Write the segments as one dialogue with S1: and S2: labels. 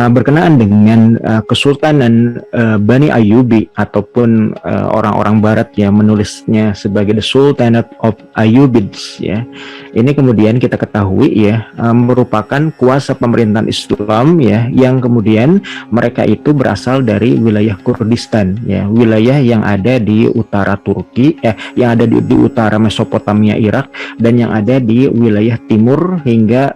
S1: berkenaan dengan Kesultanan Bani Ayyubi ataupun orang-orang Barat yang menulisnya sebagai The Sultanate of Ayyubids ya. Ini kemudian kita ketahui ya merupakan kuasa pemerintahan Islam ya yang kemudian mereka itu berasal dari wilayah Kurdistan ya, wilayah yang ada di utara Turki yang ada di utara Mesopotamia Irak dan yang ada di wilayah timur hingga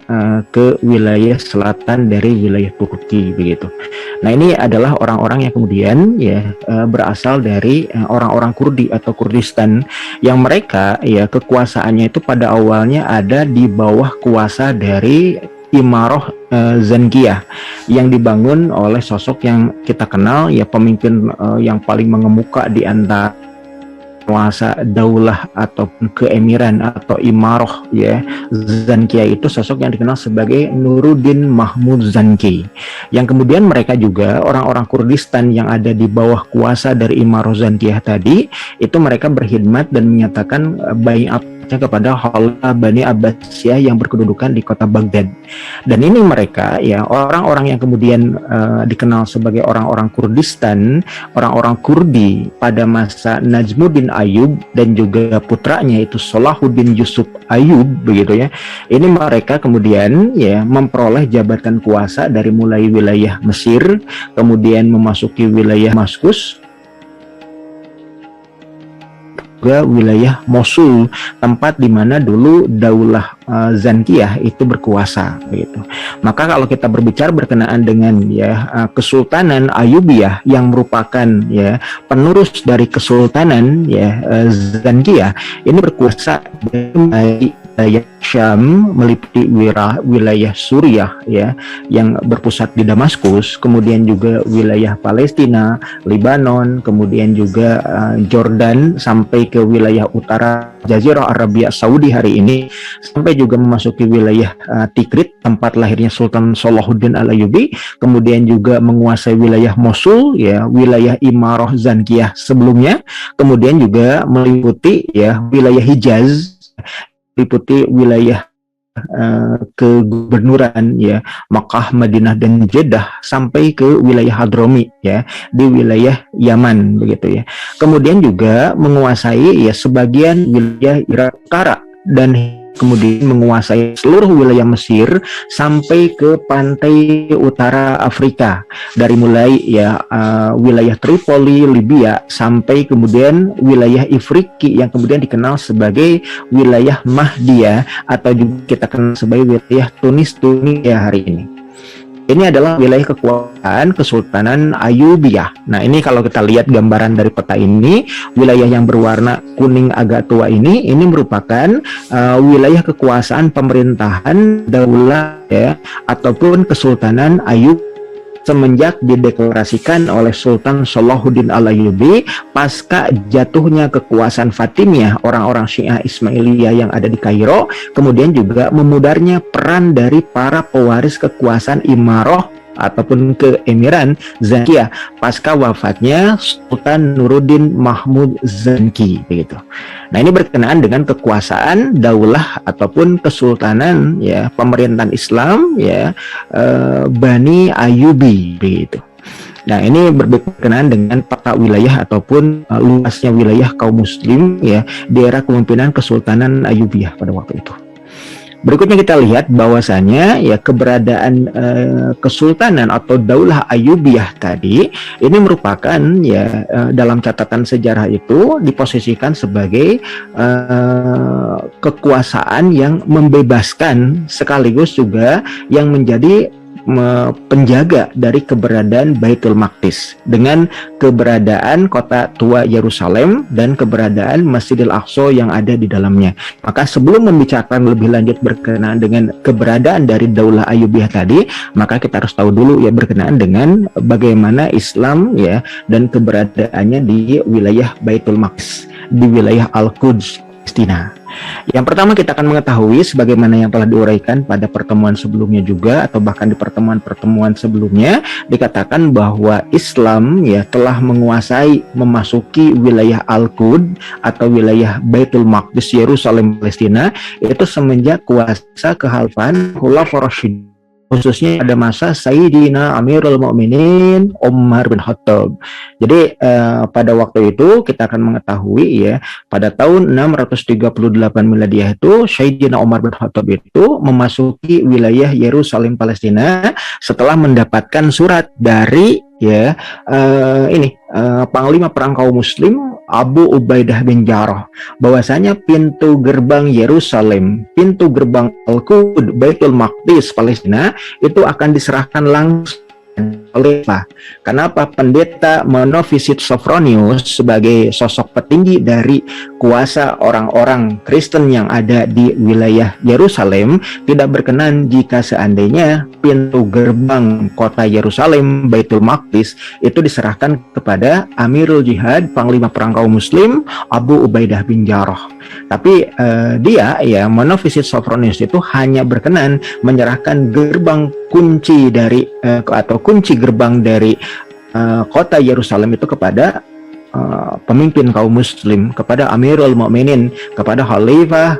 S1: ke wilayah selatan dari wilayah Turki begitu. Nah, ini adalah orang-orang yang kemudian ya berasal dari orang-orang Kurdi atau Kurdistan yang mereka ya kekuasaannya itu pada awalnya ada di bawah kuasa dari Imaroh Zankiyah yang dibangun oleh sosok yang kita kenal ya pemimpin yang paling mengemuka di antara kuasa daulah ataupun keemiran atau imaroh ya Zankiyah itu sosok yang dikenal sebagai Nuruddin Mahmud Zanki yang kemudian mereka juga orang-orang Kurdistan yang ada di bawah kuasa dari imaroh Zankiyah tadi itu mereka berkhidmat dan menyatakan baiat kepada Khalifah Bani Abbasiyah yang berkedudukan di kota Baghdad. Dan ini mereka ya orang-orang yang kemudian dikenal sebagai orang-orang Kurdistan, orang-orang Kurdi pada masa Najmuddin Ayyub dan juga putranya itu Salahuddin Yusuf Ayyub begitu ya. Ini mereka kemudian ya memperoleh jabatan kuasa dari mulai wilayah Mesir, kemudian memasuki wilayah Damaskus, juga wilayah Mosul, tempat di mana dulu daulah Zankiyah itu berkuasa begitu. Maka kalau kita berbicara berkenaan dengan ya Kesultanan Ayyubiyah yang merupakan ya penerus dari Kesultanan ya Zankiyah ini berkuasa dari wilayah Syam meliputi wilayah Suriah ya yang berpusat di Damaskus, kemudian juga wilayah Palestina, Lebanon, kemudian juga Jordan sampai ke wilayah utara Jazirah Arabia Saudi hari ini, sampai juga memasuki wilayah Tikrit tempat lahirnya Sultan Salahuddin Al-Ayyubi, kemudian juga menguasai wilayah Mosul ya, wilayah Imaroh Zankiyah sebelumnya, kemudian juga meliputi ya wilayah Hijaz, meliputi wilayah kegubernuran ya Makkah, Madinah dan Jeddah sampai ke wilayah Hadromi ya di wilayah Yaman begitu ya. Kemudian juga menguasai ya sebagian wilayah Irak Utara dan kemudian menguasai seluruh wilayah Mesir sampai ke pantai utara Afrika dari mulai ya wilayah Tripoli, Libya sampai kemudian wilayah Ifriki yang kemudian dikenal sebagai wilayah Mahdiyah atau juga kita kenal sebagai wilayah Tunisia hari ini. Ini adalah wilayah kekuasaan Kesultanan Ayyubiyah. Nah, ini kalau kita lihat gambaran dari peta ini, wilayah yang berwarna kuning agak tua ini merupakan wilayah kekuasaan pemerintahan daulah ya ataupun Kesultanan Ayyub semenjak dideklarasikan oleh Sultan Salahuddin Al-Ayyubi pasca jatuhnya kekuasaan Fatimiyah orang-orang Syiah Ismailiyah yang ada di Kairo, kemudian juga memudarnya peran dari para pewaris kekuasaan Imaroh ataupun keemiran Zankiyah pasca wafatnya Sultan Nuruddin Mahmud Zanki begitu. Nah, ini berkenaan dengan kekuasaan daulah ataupun kesultanan ya pemerintahan Islam ya Bani Ayyubi begitu. Nah, ini berkenaan dengan peta wilayah ataupun luasnya wilayah kaum muslim ya di era kepemimpinan Kesultanan Ayyubiyah pada waktu itu. Berikutnya kita lihat bahwasanya ya keberadaan Kesultanan atau Daulah Ayyubiyah tadi ini merupakan ya dalam catatan sejarah itu diposisikan sebagai kekuasaan yang membebaskan sekaligus juga yang menjadi penjaga dari keberadaan Baitul Maqdis dengan keberadaan kota tua Yerusalem dan keberadaan Masjidil Aqsa yang ada di dalamnya. Maka sebelum membicarakan lebih lanjut berkenaan dengan keberadaan dari Daulah Ayyubiyah tadi, maka kita harus tahu dulu ya berkenaan dengan bagaimana Islam ya dan keberadaannya di wilayah Baitul Maqdis, di wilayah Al-Quds, Palestina. Yang pertama kita akan mengetahui sebagaimana yang telah diuraikan pada pertemuan sebelumnya juga atau bahkan di pertemuan-pertemuan sebelumnya dikatakan bahwa Islam ya telah menguasai memasuki wilayah Al-Quds atau wilayah Baitul Maqdis Yerusalem Palestina itu semenjak kuasa kekhalifahan Khulafaur Rasyidin khususnya pada masa Sayyidina Amirul Mukminin Umar bin Khattab. Jadi pada waktu itu kita akan mengetahui ya, pada tahun 638 Miladiah itu Sayyidina Umar bin Khattab itu memasuki wilayah Yerusalem Palestina setelah mendapatkan surat dari ya Panglima Perang kaum Muslim Abu Ubaidah bin Jarrah bahwasanya pintu gerbang Yerusalem, pintu gerbang Al-Quds, Baitul Maqdis Palestina itu akan diserahkan langsung oleh Kenapa pendeta Monofisit Sophronius sebagai sosok petinggi dari kuasa orang-orang Kristen yang ada di wilayah Yerusalem tidak berkenan jika seandainya pintu gerbang kota Yerusalem Baitul Maqdis itu diserahkan kepada Amirul Jihad Panglima Perang kaum Muslim Abu Ubaidah bin Jarrah. Tapi dia ya Monofisit Sophronius itu hanya berkenan menyerahkan gerbang kunci dari atau kunci gerbang dari kota Yerusalem itu kepada pemimpin kaum muslim, kepada Amirul Mukminin, kepada Khalifah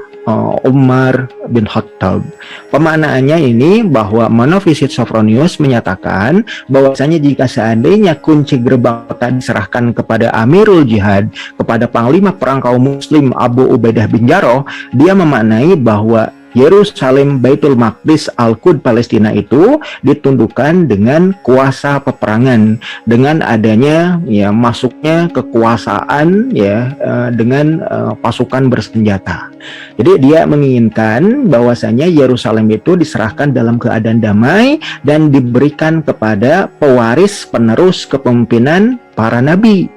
S1: Umar bin Khattab. Pemaknaannya ini bahwa Monofisit Sophronius menyatakan bahwasanya jika seandainya kunci gerbang kota diserahkan kepada Amirul Jihad, kepada Panglima Perang kaum muslim Abu Ubaidah bin Jarrah, dia memaknai bahwa Yerusalem Baitul Maqdis Al-Quds Palestina itu ditundukkan dengan kuasa peperangan, dengan adanya ya masuknya kekuasaan ya dengan pasukan bersenjata. Jadi dia menginginkan bahwasanya Yerusalem itu diserahkan dalam keadaan damai dan diberikan kepada pewaris penerus kepemimpinan para nabi.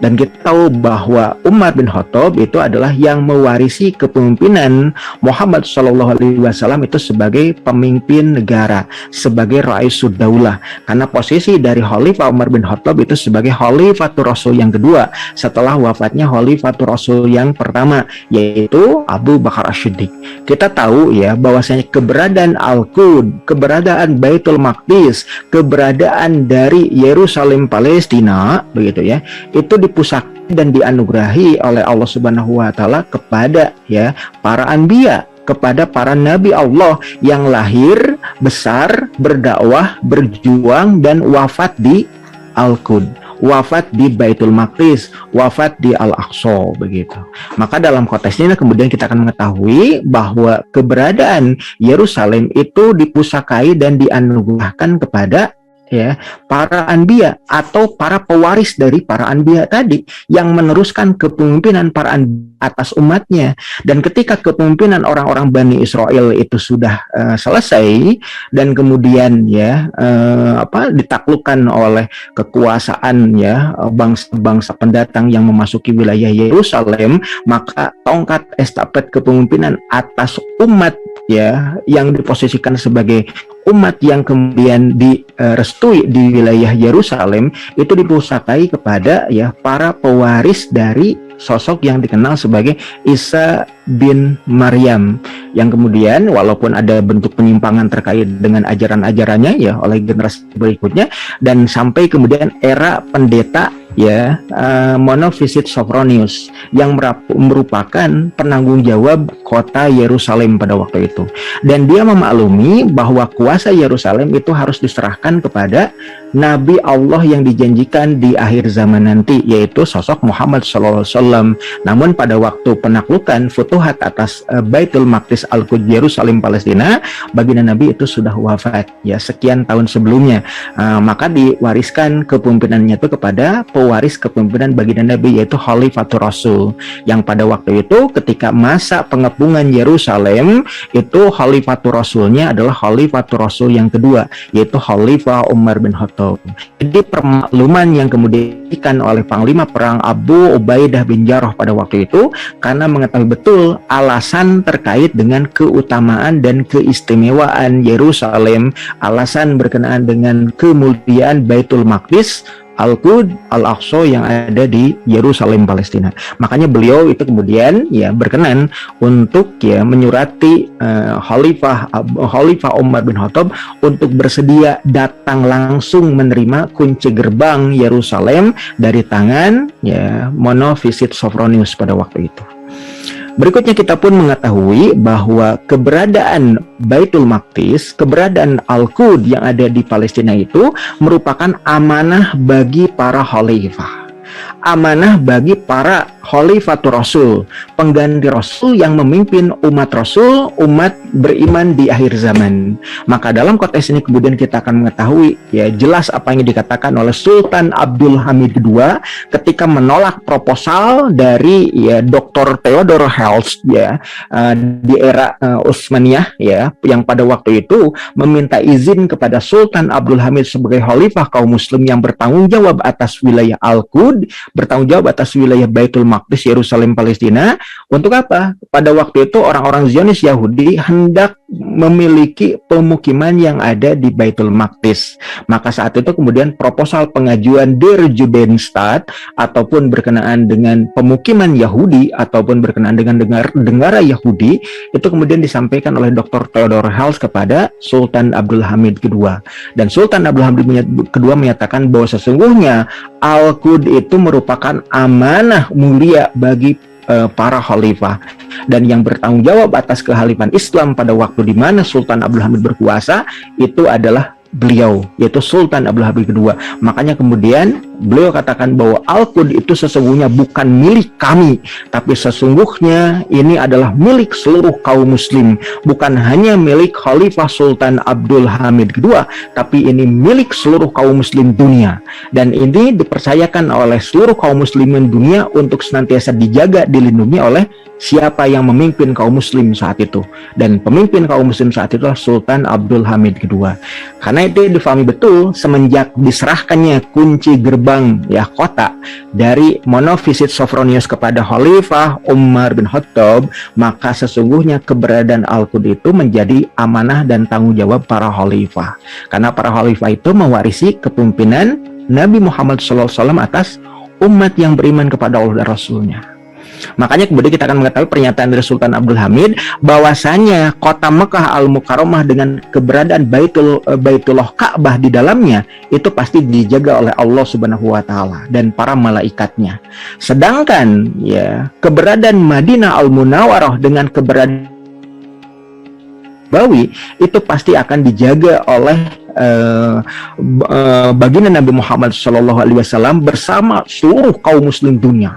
S1: Dan kita tahu bahwa Umar bin Khattab itu adalah yang mewarisi kepemimpinan Muhammad SAW itu sebagai pemimpin negara, sebagai Raisud Daulah. Karena posisi dari Khalifah Umar bin Khattab itu sebagai Khalifatul Rasul yang kedua setelah wafatnya Khalifatul Rasul yang pertama, yaitu Abu Bakar As-Siddiq. Kita tahu ya bahwasanya keberadaan Al-Quds, keberadaan Baitul Maqdis, keberadaan dari Yerusalem Palestina begitu ya, itu dipusatkan dan dianugerahi oleh Allah Subhanahu wa taala kepada ya para anbiya, kepada para nabi Allah yang lahir, besar, berdakwah, berjuang dan wafat di Al-Quds, wafat di Baitul Maqdis, wafat di Al-Aqsa begitu. Maka dalam konteks ini kemudian kita akan mengetahui bahwa keberadaan Yerusalem itu dipusakai dan dianugerahkan kepada ya para anbiya atau para pewaris dari para anbiya tadi yang meneruskan kepemimpinan para anbiya atas umatnya. Dan ketika kepemimpinan orang-orang Bani Israel itu sudah selesai dan kemudian ya ditaklukkan oleh kekuasaan ya bangsa-bangsa pendatang yang memasuki wilayah Yerusalem, maka tongkat estafet kepemimpinan atas umat ya yang diposisikan sebagai umat yang kemudian direstui di wilayah Yerusalem itu dipusakai kepada ya para pewaris dari sosok yang dikenal sebagai Isa bin Maryam, yang kemudian walaupun ada bentuk penyimpangan terkait dengan ajaran-ajarannya ya oleh generasi berikutnya, dan sampai kemudian era pendeta ya Monofisit Sophronius yang merupakan penanggung jawab kota Yerusalem pada waktu itu, dan dia memaklumi bahwa kuasa Yerusalem itu harus diserahkan kepada Nabi Allah yang dijanjikan di akhir zaman nanti, yaitu sosok Muhammad SAW. Namun pada waktu penaklukan futuhat atas Baitul Maqdis Al-Quds Yerusalem Palestina, baginda Nabi itu sudah wafat ya sekian tahun sebelumnya. Maka diwariskan kepemimpinannya itu kepada pewaris kepemimpinan baginda Nabi, yaitu Khalifatul Rasul, yang pada waktu itu ketika masa pengepungan Yerusalem itu Khalifatul Rasulnya adalah Khalifatul Rasul yang kedua, yaitu Khalifah Umar bin Khattab. Jadi permakluman yang kemudian diberikan oleh Panglima Perang Abu Ubaidah bin Jarrah pada waktu itu karena mengetahui betul alasan terkait dengan keutamaan dan keistimewaan Yerusalem, alasan berkenaan dengan kemuliaan Baitul Maqdis, Al-Quds, Al-Aqsa yang ada di Yerusalem Palestina. Makanya beliau itu kemudian ya berkenan untuk ya menyurati Khalifah Umar bin Khattab untuk bersedia datang langsung menerima kunci gerbang Yerusalem dari tangan ya Monofisit Sophronius pada waktu itu. Berikutnya kita pun mengetahui bahwa keberadaan Baitul Maqdis, keberadaan Al-Quds yang ada di Palestina itu merupakan amanah bagi para khalifah. Amanah bagi para khalifatur Rasul, pengganti Rasul yang memimpin umat Rasul, umat beriman di akhir zaman. Maka dalam konteks ini kemudian kita akan mengetahui ya jelas apa yang dikatakan oleh Sultan Abdul Hamid II ketika menolak proposal dari ya Dr. Theodor Herzl ya di era Utsmaniyah ya yang pada waktu itu meminta izin kepada Sultan Abdul Hamid sebagai khalifah kaum muslim yang bertanggung jawab atas wilayah Al-Quds, bertanggung jawab atas wilayah Baitul Maqdis Yerusalem Palestina. Untuk apa? Pada waktu itu orang-orang Zionis Yahudi hendak memiliki pemukiman yang ada di Baitul Maqdis. Maka saat itu kemudian proposal pengajuan Der Judenstaat ataupun berkenaan dengan pemukiman Yahudi ataupun berkenaan dengan negara Yahudi itu kemudian disampaikan oleh Dr. Theodor Herzl kepada Sultan Abdul Hamid II. Dan Sultan Abdul Hamid II menyatakan bahwa sesungguhnya Al-Quds itu merupakan amanah mulia bagi para khalifah, dan yang bertanggung jawab atas kekhalifahan Islam pada waktu di mana Sultan Abdul Hamid berkuasa itu adalah beliau, yaitu Sultan Abdul Hamid II. Makanya kemudian beliau katakan bahwa Al-Quds itu sesungguhnya bukan milik kami, tapi sesungguhnya ini adalah milik seluruh kaum muslim, bukan hanya milik Khalifah Sultan Abdul Hamid II, tapi ini milik seluruh kaum muslim dunia. Dan ini dipercayakan oleh seluruh kaum muslimin dunia untuk senantiasa dijaga, dilindungi oleh siapa yang memimpin kaum muslim saat itu. Dan pemimpin kaum muslim saat itu adalah Sultan Abdul Hamid II. Karena itu difahami betul semenjak diserahkannya kunci gerbang ya kota dari Monofisit Sophronius kepada Khalifah Umar bin Khattab, maka sesungguhnya keberadaan Al-Quds itu menjadi amanah dan tanggung jawab para khalifah. Karena para khalifah itu mewarisi kepemimpinan Nabi Muhammad SAW atas umat yang beriman kepada Allah dan Rasulnya. Makanya kemudian kita akan mengetahui pernyataan dari Sultan Abdul Hamid bahwasanya kota Mekah Al-Mukarramah dengan keberadaan Baitullah Ka'bah di dalamnya itu pasti dijaga oleh Allah Subhanahu wa taala dan para malaikatnya. Sedangkan ya keberadaan Madinah Al-Munawwarah dengan keberadaan Bawi itu pasti akan dijaga oleh baginda Nabi Muhammad SAW bersama seluruh kaum muslim dunia.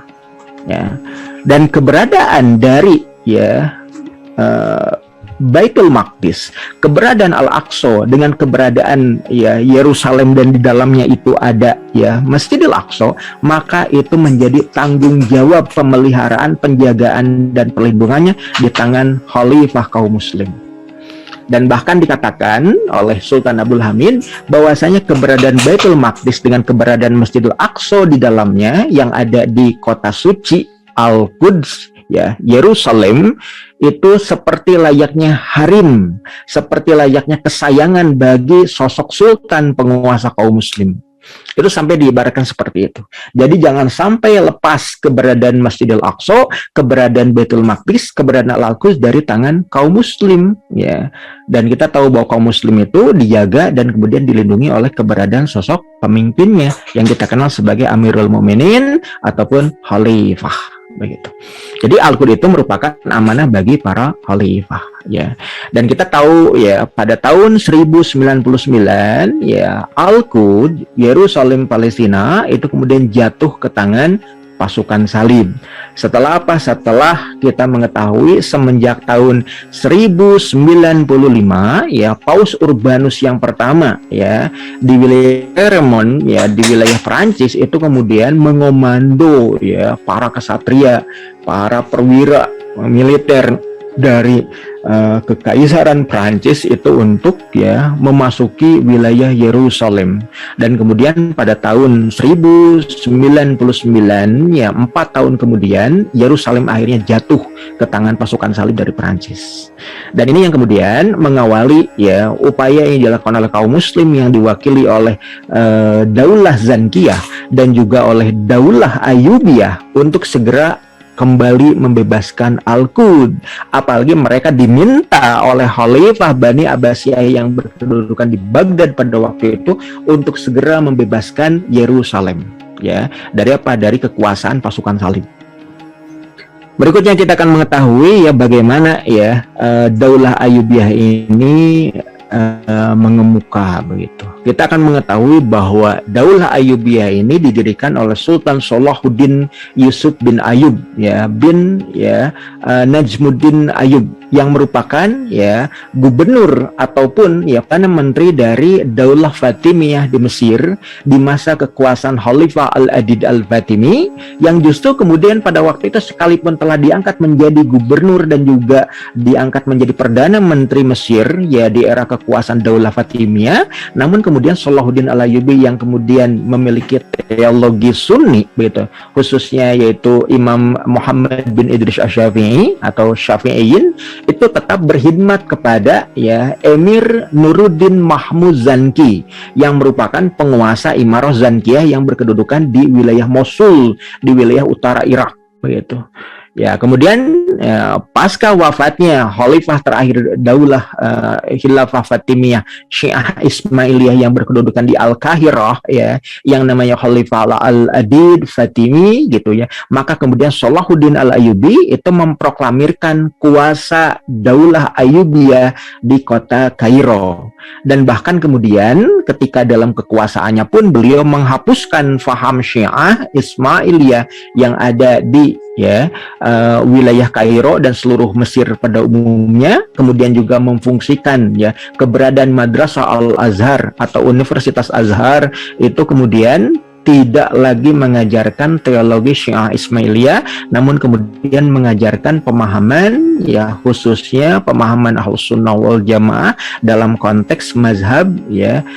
S1: Ya, dan keberadaan dari ya Baitul Maqdis, keberadaan Al-Aqsa dengan keberadaan ya Yerusalem dan di dalamnya itu ada ya Masjidil Aqsa, maka itu menjadi tanggung jawab pemeliharaan, penjagaan dan perlindungannya di tangan khalifah kaum muslim. Dan bahkan dikatakan oleh Sultan Abdul Hamid bahwasanya keberadaan Baitul Maqdis dengan keberadaan Masjidil Aqsa di dalamnya yang ada di kota suci Al-Quds ya Yerusalem itu seperti layaknya harim, seperti layaknya kesayangan bagi sosok sultan penguasa kaum muslim. Itu sampai diibaratkan seperti itu. Jadi jangan sampai lepas keberadaan Masjidil Aqsa, keberadaan Baitul Maqdis, keberadaan Al-Quds dari tangan kaum muslim ya. Dan kita tahu bahwa kaum muslim itu dijaga dan kemudian dilindungi oleh keberadaan sosok pemimpinnya yang kita kenal sebagai Amirul Mukminin ataupun khalifah begitu. Jadi Al-Quds itu merupakan amanah bagi para khalifah ya. Dan kita tahu ya pada tahun 1099 ya Al-Quds Yerusalem Palestina itu kemudian jatuh ke tangan pasukan salib. Setelah apa? Setelah kita mengetahui semenjak tahun 1095 ya Paus Urbanus yang pertama ya di wilayah Clermont ya di wilayah Prancis itu kemudian mengomando ya para kesatria, para perwira militer dari kekaisaran Prancis itu untuk ya memasuki wilayah Yerusalem. Dan kemudian pada tahun 1099 ya 4 tahun kemudian Yerusalem akhirnya jatuh ke tangan pasukan salib dari Prancis. Dan ini yang kemudian mengawali ya upaya yang dilakukan oleh kaum muslim yang diwakili oleh Daulah Zankiyah dan juga oleh Daulah Ayyubiyah untuk segera kembali membebaskan Al-Quds. Apalagi mereka diminta oleh Khalifah Bani Abbasiyah yang berkedudukan di Baghdad pada waktu itu untuk segera membebaskan Yerusalem ya dari apa? Dari kekuasaan pasukan salib. Berikutnya kita akan mengetahui ya bagaimana ya Daulah Ayyubiyah ini mengemuka begitu. Kita akan mengetahui bahwa Daulah Ayyubiyah ini didirikan oleh Sultan Salahuddin Yusuf bin Ayyub ya bin Najmuddin Ayyub yang merupakan ya gubernur ataupun ya menteri dari Daulah Fatimiyah di Mesir di masa kekuasaan Khalifah Al-Adid Al-Fatimi, yang justru kemudian pada waktu itu sekalipun telah diangkat menjadi gubernur dan juga diangkat menjadi perdana menteri Mesir ya di era kekuasaan Daulah Fatimiyah, namun kemudian Salahuddin Al-Ayyubi yang kemudian memiliki teologi Sunni begitu, khususnya yaitu Imam Muhammad bin Idris Asy-Syafi'i atau Syafi'iyin, itu tetap berkhidmat kepada ya Emir Nuruddin Mahmud Zanki yang merupakan penguasa Imarah Zankiyah yang berkedudukan di wilayah Mosul di wilayah utara Irak begitu. Ya, kemudian pasca wafatnya Khalifah terakhir Daulah Khilafah Fatimiyah Syiah Ismailiyah yang berkedudukan di Al-Qahirah ya, yang namanya Khalifah Al-Adid Fatimi gitu ya. Maka kemudian Salahuddin Al-Ayyubi itu memproklamirkan kuasa Daulah Ayyubiyah di kota Kairo. Dan bahkan kemudian ketika dalam kekuasaannya pun beliau menghapuskan faham Syiah Ismailiyah yang ada di wilayah Kairo dan seluruh Mesir pada umumnya, kemudian juga memfungsikan ya keberadaan Madrasah Al-Azhar atau Universitas Azhar itu kemudian tidak lagi mengajarkan teologi Syiah Ismailiyah, namun kemudian mengajarkan pemahaman ya khususnya pemahaman Ahlus Sunnah wal Jamaah dalam konteks mazhab ya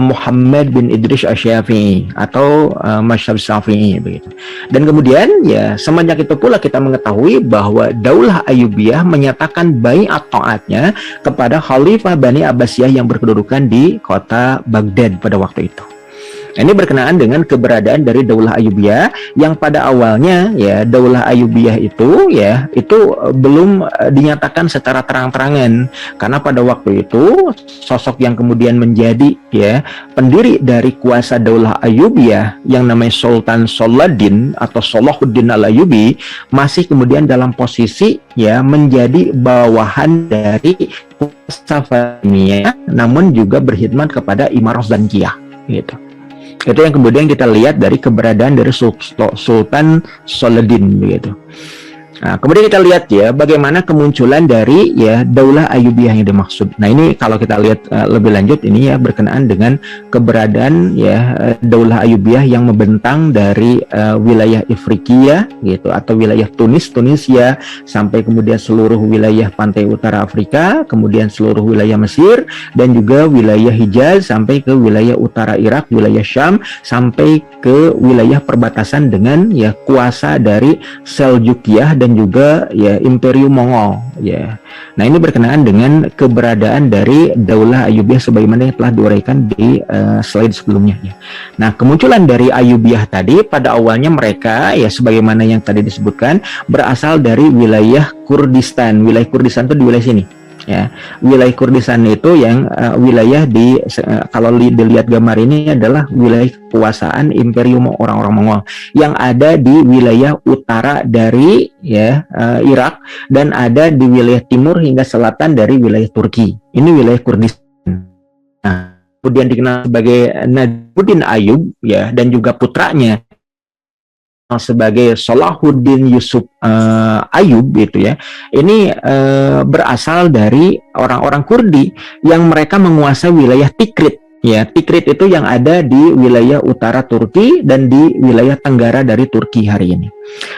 S1: Muhammad bin Idris Asy-Syafi'i atau mazhab Syafi'i begitu. Dan kemudian ya semenjak itu pula kita mengetahui bahwa Daulah Ayyubiyah menyatakan bai'at taatnya kepada Khalifah Bani Abbasiyah yang berkedudukan di kota Baghdad pada waktu itu. Ini berkenaan dengan keberadaan dari Daulah Ayyubiyah yang pada awalnya ya Daulah Ayyubiyah itu belum dinyatakan secara terang-terangan, karena pada waktu itu sosok yang kemudian menjadi ya pendiri dari kuasa Daulah Ayyubiyah yang namanya Sultan Salahuddin atau Salahuddin Al-Ayyubi masih kemudian dalam posisi ya menjadi bawahan dari kuasa Fatimiyah, namun juga berkhidmat kepada Imarah Zankiyah gitu. Itu yang kemudian kita lihat dari keberadaan dari Sultan Salahuddin begitu. Nah, kemudian kita lihat ya bagaimana kemunculan dari ya Daulah Ayyubiyah yang dimaksud. Nah, ini kalau kita lihat lebih lanjut ini ya berkenaan dengan keberadaan ya Daulah Ayyubiyah yang membentang dari wilayah Afrika gitu atau wilayah Tunisia sampai kemudian seluruh wilayah pantai utara Afrika, kemudian seluruh wilayah Mesir dan juga wilayah Hijaz sampai ke wilayah utara Irak, wilayah Syam sampai ke wilayah perbatasan dengan ya kuasa dari Seljukiyah dan juga ya Imperium Mongol ya. Nah, ini berkenaan dengan keberadaan dari Daulah Ayyubiyah sebagaimana yang telah diuraikan di slide sebelumnya ya. Nah, kemunculan dari Ayyubiyah tadi pada awalnya mereka ya sebagaimana yang tadi disebutkan berasal dari wilayah Kurdistan. Wilayah Kurdistan itu di wilayah sini ya. Wilayah Kurdistan itu yang wilayah di kalau dilihat gambar ini adalah wilayah kekuasaan Imperium orang-orang Mongol yang ada di wilayah utara dari ya Irak dan ada di wilayah timur hingga selatan dari wilayah Turki. Ini wilayah Kurdistan. Nah, kemudian dikenal sebagai Najmuddin Ayyub ya dan juga putranya sebagai Salahuddin Yusuf Ayyub gitu ya. Ini berasal dari orang-orang Kurdi yang mereka menguasai wilayah Tikrit. Ya, Tikrit itu yang ada di wilayah utara Turki dan di wilayah tenggara dari Turki hari ini.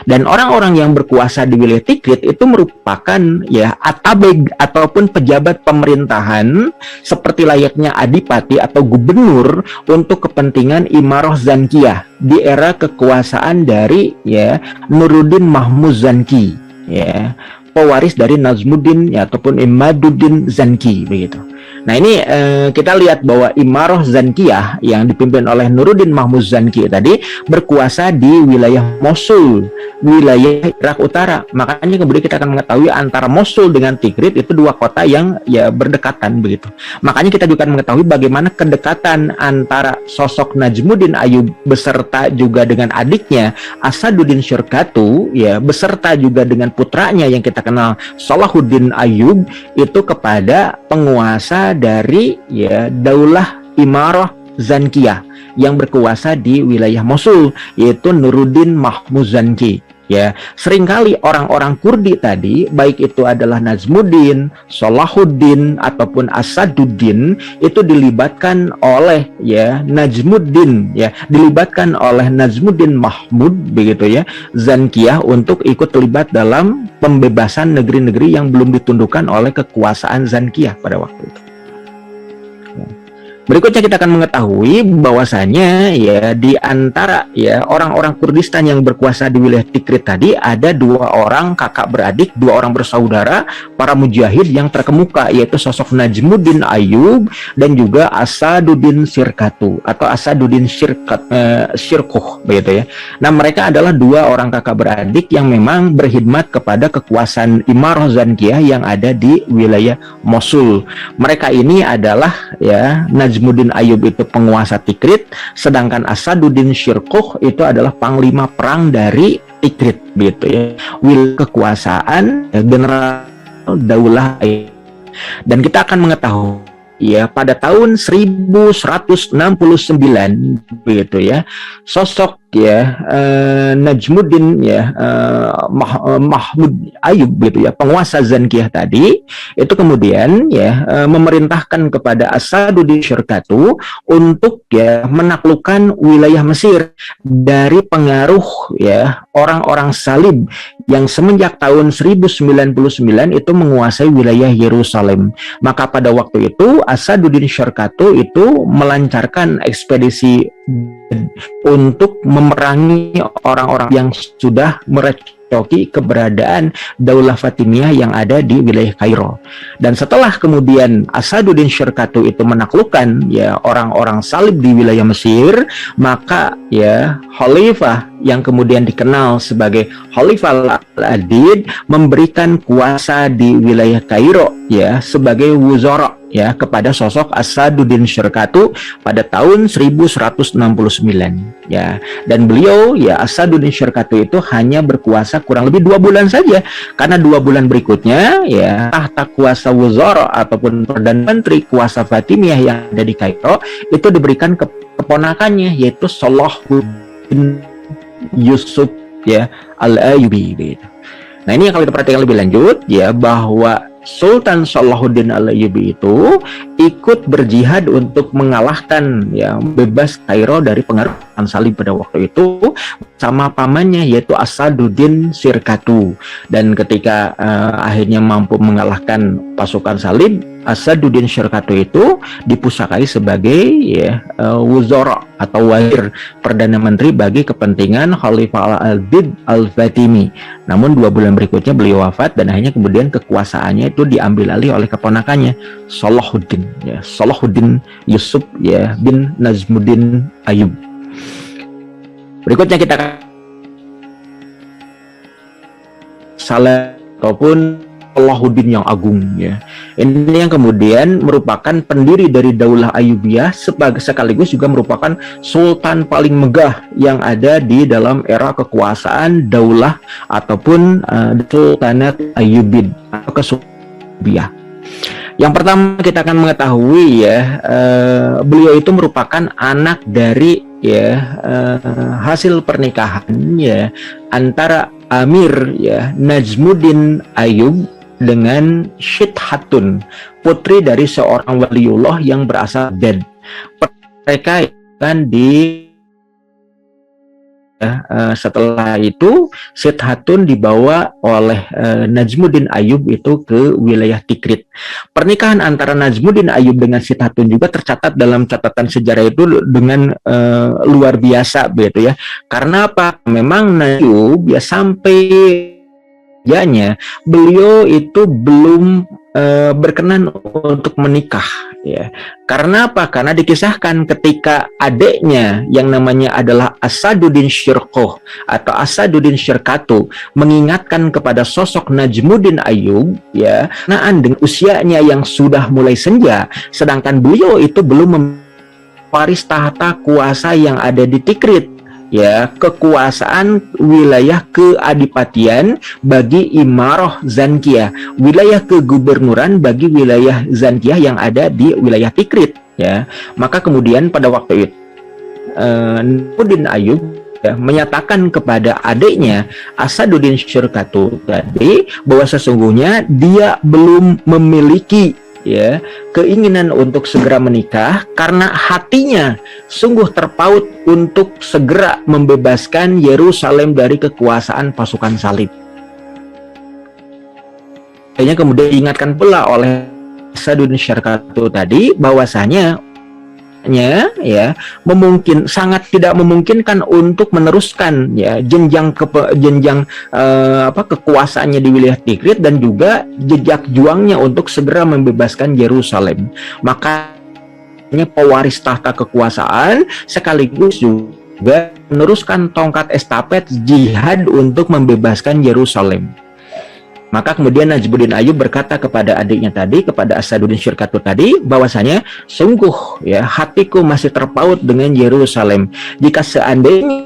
S1: Dan orang-orang yang berkuasa di wilayah Tikrit itu merupakan ya atabeg ataupun pejabat pemerintahan seperti layaknya adipati atau gubernur untuk kepentingan Imarah Zankiyah di era kekuasaan dari ya Nuruddin Mahmud Zanki ya, pewaris dari Najmuddin ya, ataupun Imaduddin Zanki begitu. Nah ini kita lihat bahwa Imarah Zankiyah yang dipimpin oleh Nuruddin Mahmud Zanki tadi berkuasa di wilayah Mosul, wilayah Irak Utara. Makanya kemudian kita akan mengetahui antara Mosul dengan Tikrit itu dua kota yang ya berdekatan begitu. Makanya kita juga akan mengetahui bagaimana kedekatan antara sosok Najmuddin Ayyub beserta juga dengan adiknya Asaduddin Syirkatu ya beserta juga dengan putranya yang kita kenal Salahuddin Ayyub itu kepada penguasa dari ya Daulah Imarah Zankiyah yang berkuasa di wilayah Mosul, yaitu Nuruddin Mahmud Zanki. Ya, seringkali orang-orang Kurdi tadi, baik itu adalah Najmuddin, Salahuddin ataupun Asaduddin, itu dilibatkan oleh ya Najmuddin, ya dilibatkan oleh Najmuddin Mahmud begitu ya Zankiyah untuk ikut terlibat dalam pembebasan negeri-negeri yang belum ditundukkan oleh kekuasaan Zankiyah pada waktu itu. Berikutnya kita akan mengetahui bahwasanya ya di antara ya orang-orang Kurdistan yang berkuasa di wilayah Tikrit tadi ada dua orang kakak beradik, dua orang bersaudara, para mujahid yang terkemuka yaitu sosok Najmuddin Ayyub dan juga Asaduddin Syirkatu atau Asaduddin Syirkuh begitu ya. Nah, mereka adalah dua orang kakak beradik yang memang berkhidmat kepada kekuasaan Imarah Zankiyah yang ada di wilayah Mosul. Mereka ini adalah ya Najmuddin Ayyub itu penguasa Tikrit, sedangkan Asaduddin Syirkuh itu adalah panglima perang dari Tikrit, gitu ya. Wilayah kekuasaan general Daulah Ayyub. Dan kita akan mengetahui ya pada tahun 1169 begitu ya sosok ya Najmuddin ya Mahmud Ayyub gitu ya penguasa Zankiyah tadi itu kemudian ya memerintahkan kepada Asaduddin Syirkatu untuk ya menaklukkan wilayah Mesir dari pengaruh ya orang-orang Salib yang semenjak tahun 1099 itu menguasai wilayah Yerusalem. Maka pada waktu itu Asaduddin Syirkatu itu melancarkan ekspedisi untuk memerangi orang-orang yang sudah merecoki keberadaan Daulah Fatimiyah yang ada di wilayah Kairo. Dan setelah kemudian Asaduddin Syirkatu itu menaklukkan ya orang-orang Salib di wilayah Mesir, maka ya Khalifah yang kemudian dikenal sebagai Khalifah Al-Adid memberikan kuasa di wilayah Kairo ya sebagai wuzara ya kepada sosok Asaduddin Syirkatu pada tahun 1169 ya. Dan beliau ya Asaduddin Syirkatu itu hanya berkuasa kurang lebih 2 bulan saja, karena 2 bulan berikutnya ya tahta kuasa wuzara ataupun perdana menteri kuasa Fatimiyah yang ada di Kairo itu diberikan ke keponakannya yaitu Salahuddin Yusuf ya Al-Ayyubi. Nah, ini yang kalau kita perhatikan lebih lanjut ya bahwa Sultan Salahuddin Al-Ayyubi itu ikut berjihad untuk mengalahkan ya bebas Kairo dari pengaruh Salib pada waktu itu sama pamannya yaitu Asaduddin Syirkatu. Dan ketika akhirnya mampu mengalahkan pasukan Salib, Asaduddin Syirkatu itu dipusakai sebagai ya wuzara atau wazir perdana menteri bagi kepentingan Khalifah Al-Adid Al-Fatimi. Namun 2 bulan berikutnya beliau wafat dan akhirnya kemudian kekuasaannya itu diambil alih oleh keponakannya Salahuddin ya Salahuddin Yusuf ya bin Najmuddin Ayyub. Berikutnya kita Salah ataupun Salahuddin yang agung ya. Ini yang kemudian merupakan pendiri dari Daulah Ayyubiyah sekaligus juga merupakan sultan paling megah yang ada di dalam era kekuasaan Daulah ataupun Sultanat Ayyubid atau Kesultaniyah. Yang pertama kita akan mengetahui ya beliau itu merupakan anak dari ya hasil pernikahan ya antara Amir ya Najmuddin Ayyub dengan Syidhatun, putri dari seorang waliullah yang berasal dari mereka kan di setelah itu Syidhatun dibawa oleh Najmuddin Ayyub itu ke wilayah Tikrit. Pernikahan antara Najmuddin Ayyub dengan Syidhatun juga tercatat dalam catatan sejarah itu dengan luar biasa begitu ya. Karena apa? Memang Ayyub ya sampai beliau itu belum berkenan untuk menikah, ya. Karena apa? Karena dikisahkan ketika adiknya yang namanya adalah Asaduddin Syirkoh atau Asaduddin Syirkatu mengingatkan kepada sosok Najmuddin Ayyub, ya, nah dengan usianya yang sudah mulai senja, sedangkan beliau itu belum mewaris tahta kuasa yang ada di Tikrit, ya, kekuasaan wilayah keadipatian bagi Imarah Zankiyah, wilayah kegubernuran bagi wilayah Zankiyah yang ada di wilayah Tikrit, ya. Maka kemudian pada waktu itu Najmuddin Ayyub, ya, menyatakan kepada adiknya Asaduddin Syirkatu tadi bahwa sesungguhnya dia belum memiliki, ya, keinginan untuk segera menikah karena hatinya sungguh terpaut untuk segera membebaskan Yerusalem dari kekuasaan pasukan salib. Akhirnya kemudian diingatkan pula oleh Asaduddin Syirkatu tadi bahwasanya, ya, sangat tidak memungkinkan untuk meneruskan, ya, jenjang kekuasaannya di wilayah Tikrit dan juga jejak juangnya untuk segera membebaskan Yerusalem. Makanya pewaris tahta kekuasaan sekaligus juga meneruskan tongkat estafet jihad untuk membebaskan Yerusalem. Maka kemudian Najmuddin Ayyub berkata kepada adiknya tadi, kepada Asaduddin Syirkatu tadi, bahwasanya sungguh, ya, hatiku masih terpaut dengan Yerusalem. Jika seandainya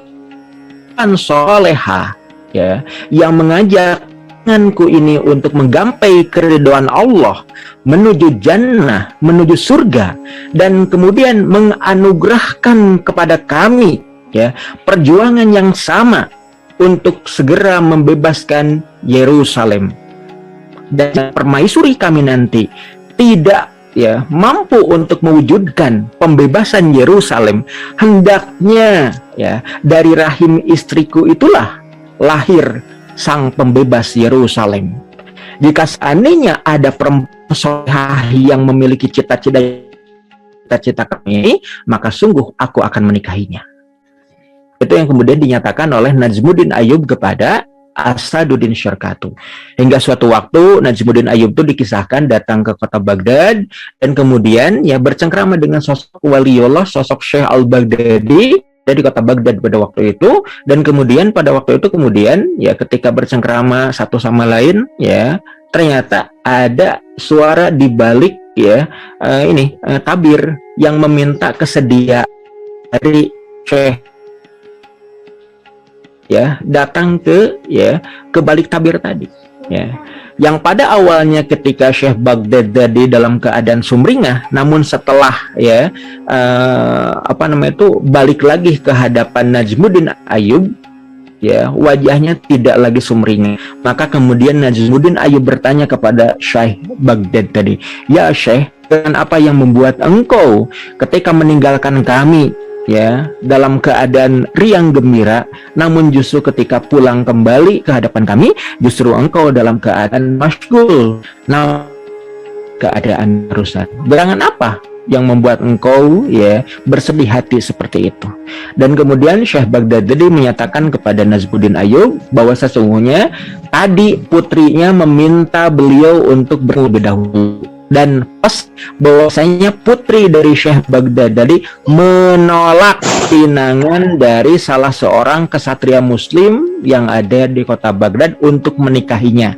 S1: soleha, ya, yang mengajakku ini untuk menggapai keridhaan Allah, menuju jannah, menuju surga, dan kemudian menganugerahkan kepada kami, ya, perjuangan yang sama untuk segera membebaskan Yerusalem, dan permaisuri kami nanti tidak, ya, mampu untuk mewujudkan pembebasan Yerusalem, hendaknya, ya, dari rahim istriku itulah lahir sang pembebas Yerusalem. Jika seandainya ada perempuan yang memiliki cita-cita kami, maka sungguh aku akan menikahinya. Itu yang kemudian dinyatakan oleh Najmuddin Ayyub kepada Asaduddin Syirkatu. Hingga suatu waktu Najmuddin Ayyub itu dikisahkan datang ke kota Baghdad dan kemudian, ya, bercengkrama dengan sosok waliullah, sosok Syekh Al-Baghdadi dari kota Baghdad pada waktu itu. Dan kemudian pada waktu itu kemudian, ya, ketika bercengkrama satu sama lain, ya, ternyata ada suara di balik, ya, tabir yang meminta kesediaan dari Syekh, ya, datang ke balik tabir tadi, ya, yang pada awalnya ketika Syekh Baghdadi dalam keadaan sumringah, namun setelah, ya, balik lagi ke hadapan Najmuddin Ayyub, ya, wajahnya tidak lagi sumringah. Maka kemudian Najmuddin Ayyub bertanya kepada Syekh Baghdad tadi, "Ya Syekh, dengan apa yang membuat engkau ketika meninggalkan kami, ya, dalam keadaan riang gembira, namun justru ketika pulang kembali ke hadapan kami, justru engkau dalam keadaan masyghul, nah, keadaan rusak. Gerangan apa yang membuat engkau, ya, bersedih hati seperti itu?" Dan kemudian Syekh Baghdadi menyatakan kepada Najmuddin Ayyub bahwa sesungguhnya tadi putrinya meminta beliau untuk berlebih dahulu, dan pas bahwasanya putri dari Syekh Baghdadi menolak pinangan dari salah seorang kesatria muslim yang ada di kota Baghdad untuk menikahinya.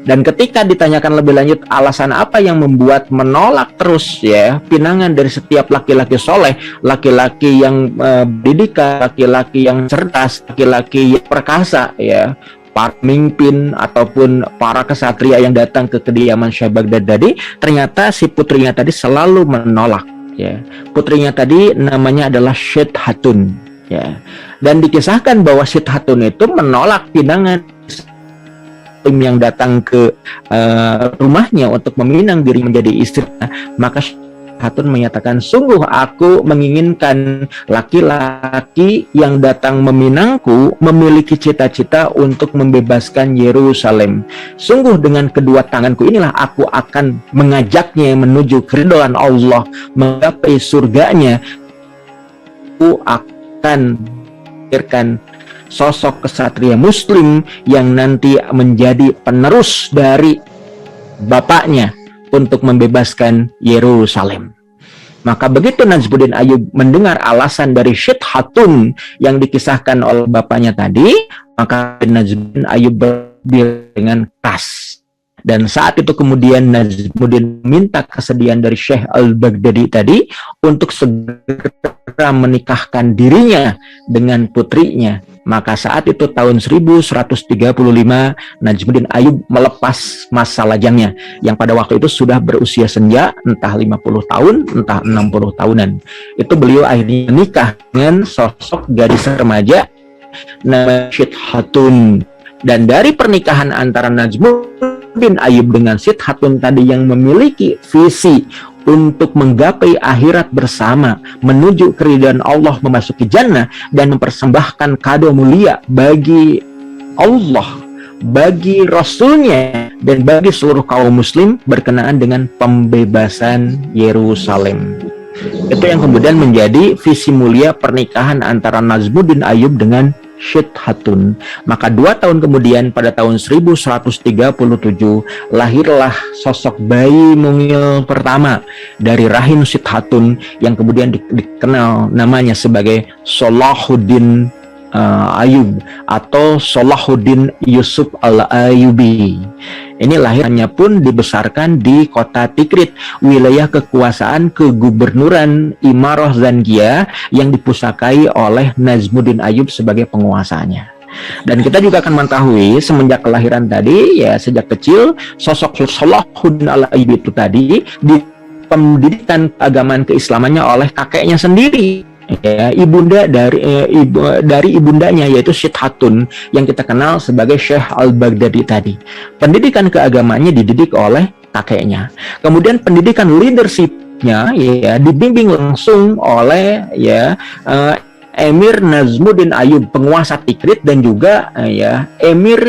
S1: Dan ketika ditanyakan lebih lanjut alasan apa yang membuat menolak terus, ya, pinangan dari setiap laki-laki soleh, laki-laki yang pendidikan, laki-laki yang cerdas, laki-laki yang perkasa, ya, para pemimpin ataupun para kesatria yang datang ke kediaman Syekh Baghdadi, ternyata si putrinya tadi selalu menolak, ya. Putrinya tadi namanya adalah Syedhatun, ya. Dan dikisahkan bahwa Syedhatun itu menolak pinangan yang datang ke rumahnya untuk meminang diri menjadi istrinya. Maka Hatun menyatakan, "Sungguh aku menginginkan laki-laki yang datang meminangku memiliki cita-cita untuk membebaskan Yerusalem. Sungguh dengan kedua tanganku inilah aku akan mengajaknya menuju keridhaan Allah, menggapai surganya. Aku akan melahirkan sosok kesatria muslim yang nanti menjadi penerus dari bapaknya untuk membebaskan Yerusalem. Maka begitu Najmuddin Ayyub mendengar alasan dari Syed Hatun yang dikisahkan oleh bapaknya tadi, maka Najmuddin Ayyub berdiri dengan keras. Dan saat itu kemudian Najmuddin minta kesediaan dari Syekh Al-Baghdadi tadi untuk segera menikahkan dirinya dengan putrinya. Maka saat itu tahun 1135 Najmuddin Ayyub melepas masa lajangnya yang pada waktu itu sudah berusia senja, entah 50 tahun, entah 60 tahunan. Itu beliau akhirnya menikah dengan sosok gadis remaja nama Syed Hatun. Dan dari pernikahan antara Najmuddin Ayyub dengan Syed Hatun tadi yang memiliki visi untuk menggapai akhirat bersama, menuju keridhaan Allah, memasuki jannah, dan mempersembahkan kado mulia bagi Allah, bagi Rasulnya, dan bagi seluruh kaum muslim berkenaan dengan pembebasan Yerusalem. Itu yang kemudian menjadi visi mulia pernikahan antara Najmuddin Ayyub dengan Syed Hatun. Maka 2 tahun kemudian pada tahun 1137 lahirlah sosok bayi mungil pertama dari rahim Syed Hatun yang kemudian dikenal namanya sebagai Salahuddin Ayyub atau Salahuddin Yusuf Al-Ayyubi. Ini lahirnya pun dibesarkan di kota Tikrit, wilayah kekuasaan kegubernuran Imarah Zangia yang dipusakai oleh Najmuddin Ayyub sebagai penguasanya. Dan kita juga akan mengetahui semenjak kelahiran tadi, ya sejak kecil, sosok Salahuddin Al-Ayyubi itu tadi di pendidikan keagamaan keislamannya oleh kakeknya sendiri. Ya, ibunda dari ibundanya yaitu Syed Hatun yang kita kenal sebagai Syekh Al-Baghdadi tadi. Pendidikan keagamaannya dididik oleh kakeknya. Kemudian pendidikan leadershipnya ya dibimbing langsung oleh Emir Najmuddin Ayyub, penguasa Tikrit, dan juga Emir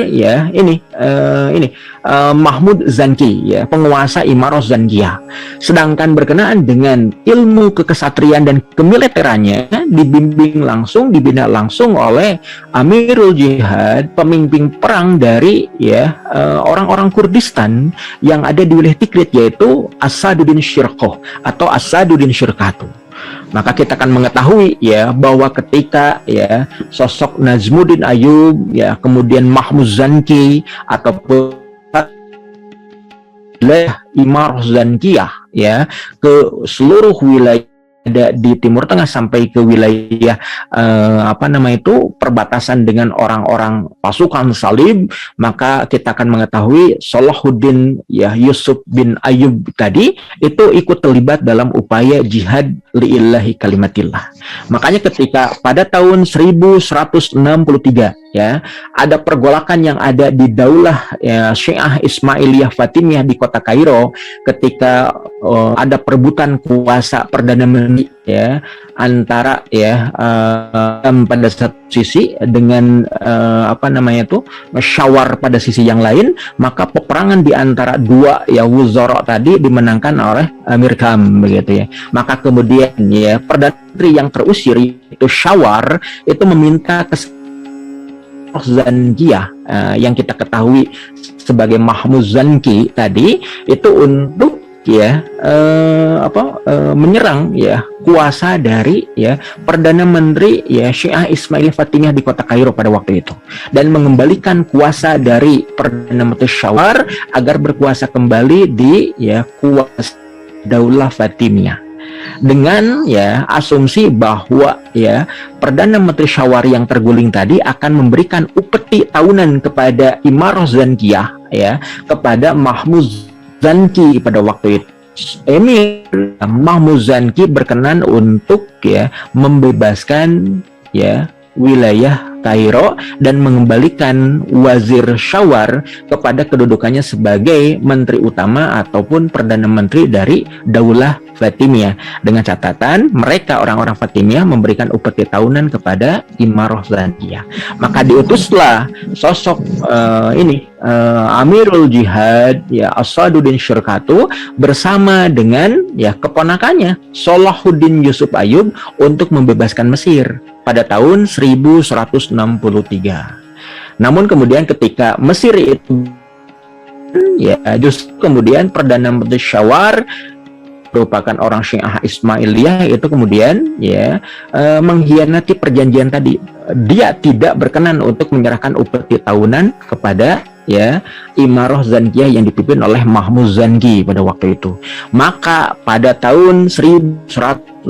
S1: Mahmud Zanki, ya, penguasa Imarah Zangia. Sedangkan berkenaan dengan ilmu kekesatrian dan kemiliterannya dibimbing langsung, dibina langsung oleh Amirul Jihad, pemimpin perang dari orang-orang Kurdistan yang ada di wilayah Tikrit, yaitu Asaduddin Syirkoh atau Asaduddin Syirkatu. Maka kita akan mengetahui ya bahwa ketika ya sosok Najmuddin Ayyub ya kemudian Mahmud Zanki ataupun Imarah Zankiyah ya ke seluruh wilayah ada di Timur Tengah sampai ke wilayah perbatasan dengan orang-orang pasukan salib, maka kita akan mengetahui Salahuddin Yusuf bin Ayyub tadi itu ikut terlibat dalam upaya jihad lillahi kalimatillah. Makanya ketika pada tahun 1163 ya ada pergolakan yang ada di Daulah Syiah Ismailiyah Fatimiyah di kota Kairo ketika ada perebutan kuasa perdana menteri ya antara pada satu sisi dengan Syawar pada sisi yang lain, maka peperangan di antara dua wuzara tadi dimenangkan oleh Amir Kham begitu ya. Maka kemudian ya perdana menteri yang terusir itu Syawar itu meminta Zankia yang kita ketahui sebagai Mahmud Zanki tadi itu untuk menyerang kuasa dari perdana menteri Syiah Ismail Fatimiyah di kota Kairo pada waktu itu dan mengembalikan kuasa dari perdana menteri Syawar agar berkuasa kembali di kuasa Daulah Fatimiyah dengan asumsi bahwa perdana menteri Syawar yang terguling tadi akan memberikan upeti tahunan kepada Imarah Zankiyah kepada Mahmud Zanki pada waktu itu. Emir Mahmud Zanki berkenan untuk membebaskan wilayah Kairo dan mengembalikan Wazir Syawar kepada kedudukannya sebagai menteri utama ataupun perdana menteri dari Daulah Fatimiyah, dengan catatan mereka orang-orang Fatimiyah memberikan upeti tahunan kepada Imarah Zankiyah. Maka diutuslah sosok Amirul Jihad Asaduddin Syirkatu bersama dengan keponakannya Salahuddin Yusuf Ayyub untuk membebaskan Mesir pada tahun 1163. Namun kemudian ketika Mesir itu ya justru kemudian Perdana Menteri Syawar merupakan orang Syiah Ismailiyah itu kemudian ya mengkhianati perjanjian tadi. Dia tidak berkenan untuk menyerahkan upeti tahunan kepada ya Imarah Zankiyah yang dipimpin oleh Mahmud Zanki pada waktu itu. Maka pada tahun 1169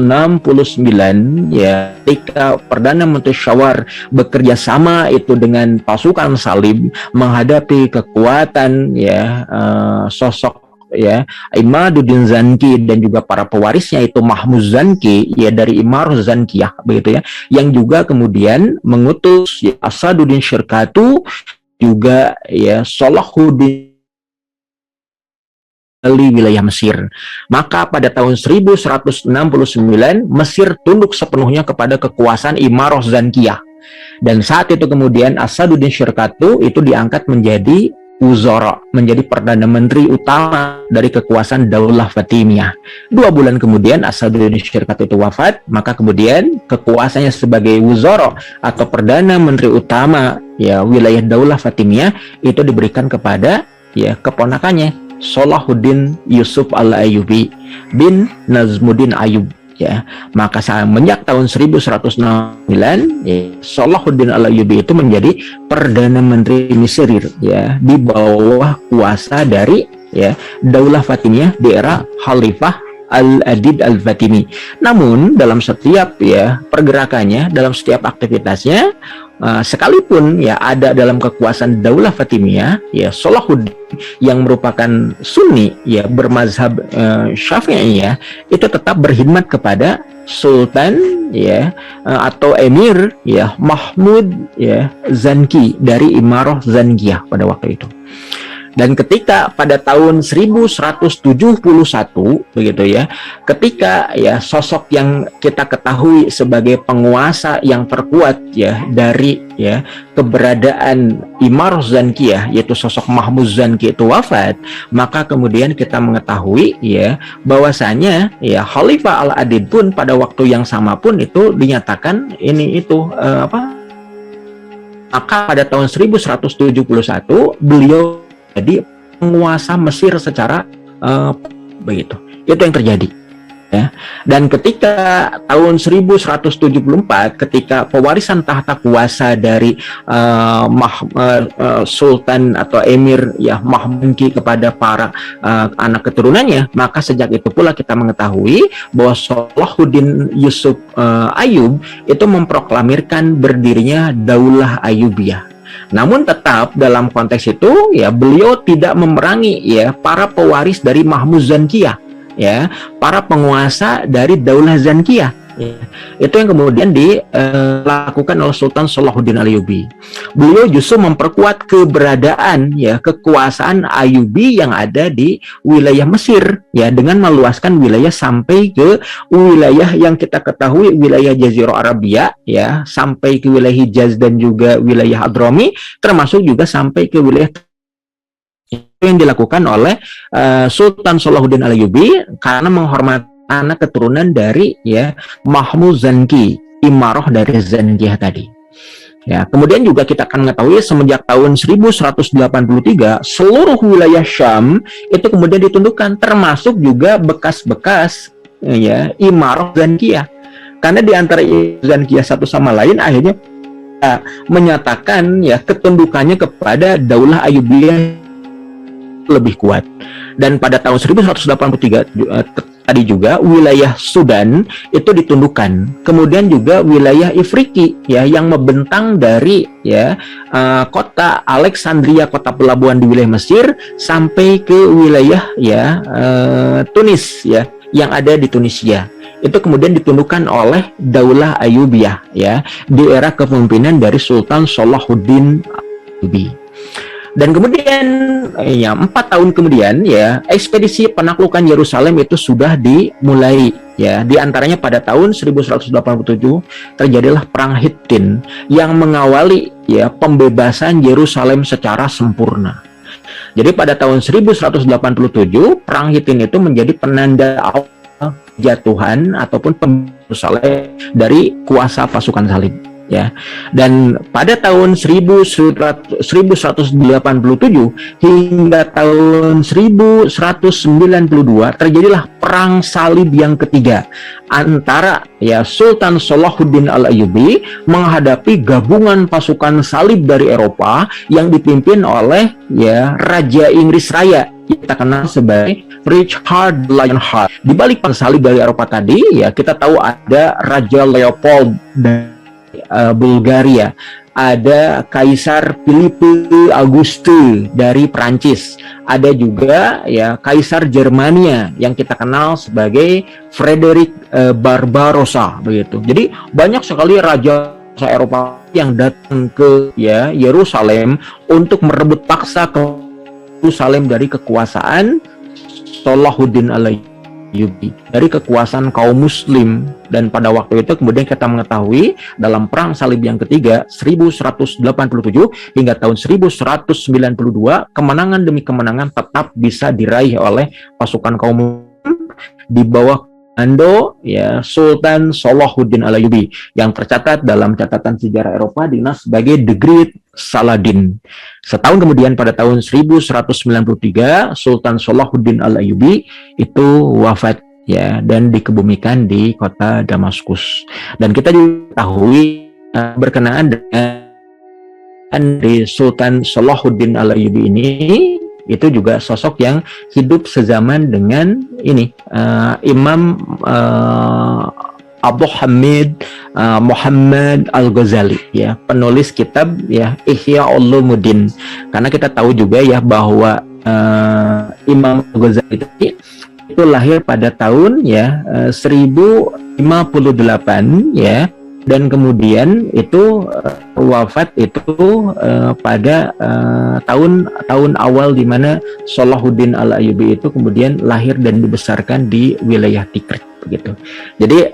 S1: ya ketika Perdana Menteri Syawar bekerja sama itu dengan pasukan Salib menghadapi kekuatan ya sosok ya Imaduddin Zanki dan juga para pewarisnya itu Mahmud Zanki ya dari Imarah Zankiyah begitu ya, yang juga kemudian mengutus ya, Asaduddin Syirkatu juga ya Salahuddin di wilayah Mesir. Maka pada tahun 1169 Mesir tunduk sepenuhnya kepada kekuasaan Imarah Zankiyah, dan saat itu kemudian Asaduddin Syirkatu itu diangkat menjadi Wuzara, menjadi Perdana Menteri utama dari kekuasaan Daulah Fatimiyah. 2 bulan kemudian Asaduddin Syirkatu itu wafat, maka kemudian kekuasaannya sebagai Wuzara atau Perdana Menteri utama ya wilayah Daulah Fatimiyah itu diberikan kepada ya keponakannya Salahuddin Yusuf Al-Ayyubi bin Nazmuddin Ayyub ya. Maka semenjak tahun 1109 ya, Salahuddin Al-Ayyubi itu menjadi Perdana Menteri Mesir ya di bawah kuasa dari ya Daulah Fatimiyah di era Khalifah Al-Adid Al-Fatimi. Namun dalam setiap ya pergerakannya, dalam setiap aktivitasnya sekalipun ya ada dalam kekuasaan Daulah Fatimiyah ya Salahuddin yang merupakan Sunni ya bermazhab Syafi'iyah itu tetap berkhidmat kepada Sultan ya atau Emir ya Mahmud ya Zanki dari Imarah Zankiyah pada waktu itu. Dan ketika pada tahun 1171 begitu ya, ketika ya sosok yang kita ketahui sebagai penguasa yang terkuat ya dari ya keberadaan Imarah Zankiyah yaitu sosok Mahmud Zanki itu wafat, maka kemudian kita mengetahui ya bahwasanya ya Khalifah Al-Adid pun pada waktu yang sama pun itu dinyatakan ini itu maka pada tahun 1171 beliau jadi penguasa Mesir secara begitu. Itu yang terjadi ya. Dan ketika tahun 1174 ketika pewarisan tahta kuasa dari Sultan atau Emir ya Mahmud kepada para anak keturunannya, maka sejak itu pula kita mengetahui bahwa Salahuddin Yusuf Ayyub itu memproklamirkan berdirinya Daulah Ayyubiyah. Namun tetap dalam konteks itu ya beliau tidak memerangi ya para pewaris dari Mahmud Zankiyah ya, para penguasa dari Daulah Zankiyah ya. Itu yang kemudian dilakukan oleh Sultan Salahuddin Ayyubi. Beliau justru memperkuat keberadaan ya kekuasaan Ayyubi yang ada di wilayah Mesir ya dengan meluaskan wilayah sampai ke wilayah yang kita ketahui wilayah Jazirah Arabia ya, sampai ke wilayah Hijaz dan juga wilayah Hadrami, termasuk juga sampai ke wilayah yang dilakukan oleh Sultan Salahuddin Ayyubi karena menghormati anak keturunan dari ya Mahmud Zanki, Imarah dari Zankiyah tadi. Ya, kemudian juga kita akan mengetahui semenjak tahun 1183 seluruh wilayah Syam itu kemudian ditundukkan, termasuk juga bekas-bekas ya Imarah Zankiyah. Karena di antara Zankiyah satu sama lain akhirnya menyatakan ya ketundukannya kepada Daulah Ayyubiyah lebih kuat. Dan pada tahun 1183 tadi juga wilayah Sudan itu ditundukkan. Kemudian juga wilayah Ifriki ya yang membentang dari ya kota Alexandria, kota pelabuhan di wilayah Mesir sampai ke wilayah ya Tunis ya yang ada di Tunisia. Itu kemudian ditundukkan oleh Daulah Ayyubiyah ya di era kepemimpinan dari Sultan Salahuddin Ayyubi. Dan kemudian ya 4 tahun kemudian ya ekspedisi penaklukan Yerusalem itu sudah dimulai ya. Di antaranya pada tahun 1187 terjadilah perang Hittin yang mengawali ya pembebasan Yerusalem secara sempurna. Jadi pada tahun 1187 perang Hittin itu menjadi penanda awal jatuhan ataupun pembebasan Yerusalem dari kuasa pasukan Salib. ya. Dan pada tahun 1187 hingga tahun 1192 terjadilah perang salib yang ketiga antara ya Sultan Salahuddin Al-Ayyubi menghadapi gabungan pasukan salib dari Eropa yang dipimpin oleh ya Raja Inggris Raya, kita kenal sebagai Richard Lionheart. Di balik perang salib dari Eropa tadi ya kita tahu ada Raja Leopold dari Bulgaria, ada Kaisar Philippe Auguste dari Prancis, ada juga ya Kaisar Germania yang kita kenal sebagai Frederick Barbarossa begitu. Jadi banyak sekali raja Eropa yang datang ke ya Yerusalem untuk merebut paksa ke Yerusalem dari kekuasaan Salahuddin Al-Ayyubi, dari kekuasaan kaum muslim. Dan pada waktu itu kemudian kita mengetahui dalam perang salib yang ketiga 1187 hingga tahun 1192 kemenangan demi kemenangan tetap bisa diraih oleh pasukan kaum muslim di bawah komando ya Sultan Salahuddin Al-Ayyubi yang tercatat dalam catatan sejarah Eropa dikenal sebagai The Great Saladin. Setahun kemudian pada tahun 1193 Sultan Salahuddin Al-Ayyubi itu wafat ya dan dikebumikan di kota Damaskus. Dan kita diketahui berkenaan dengan di Sultan Salahuddin Al-Ayyubi ini itu juga sosok yang hidup sezaman dengan ini Imam Abu Hamid Muhammad Al-Ghazali ya, penulis kitab ya Ihya Ulumuddin. Karena kita tahu juga ya bahwa Imam Al-Ghazali itu lahir pada tahun ya 1058 ya, dan kemudian itu wafat itu pada tahun awal di mana Salahuddin Al-Ayyubi itu kemudian lahir dan dibesarkan di wilayah Tikrit begitu. Jadi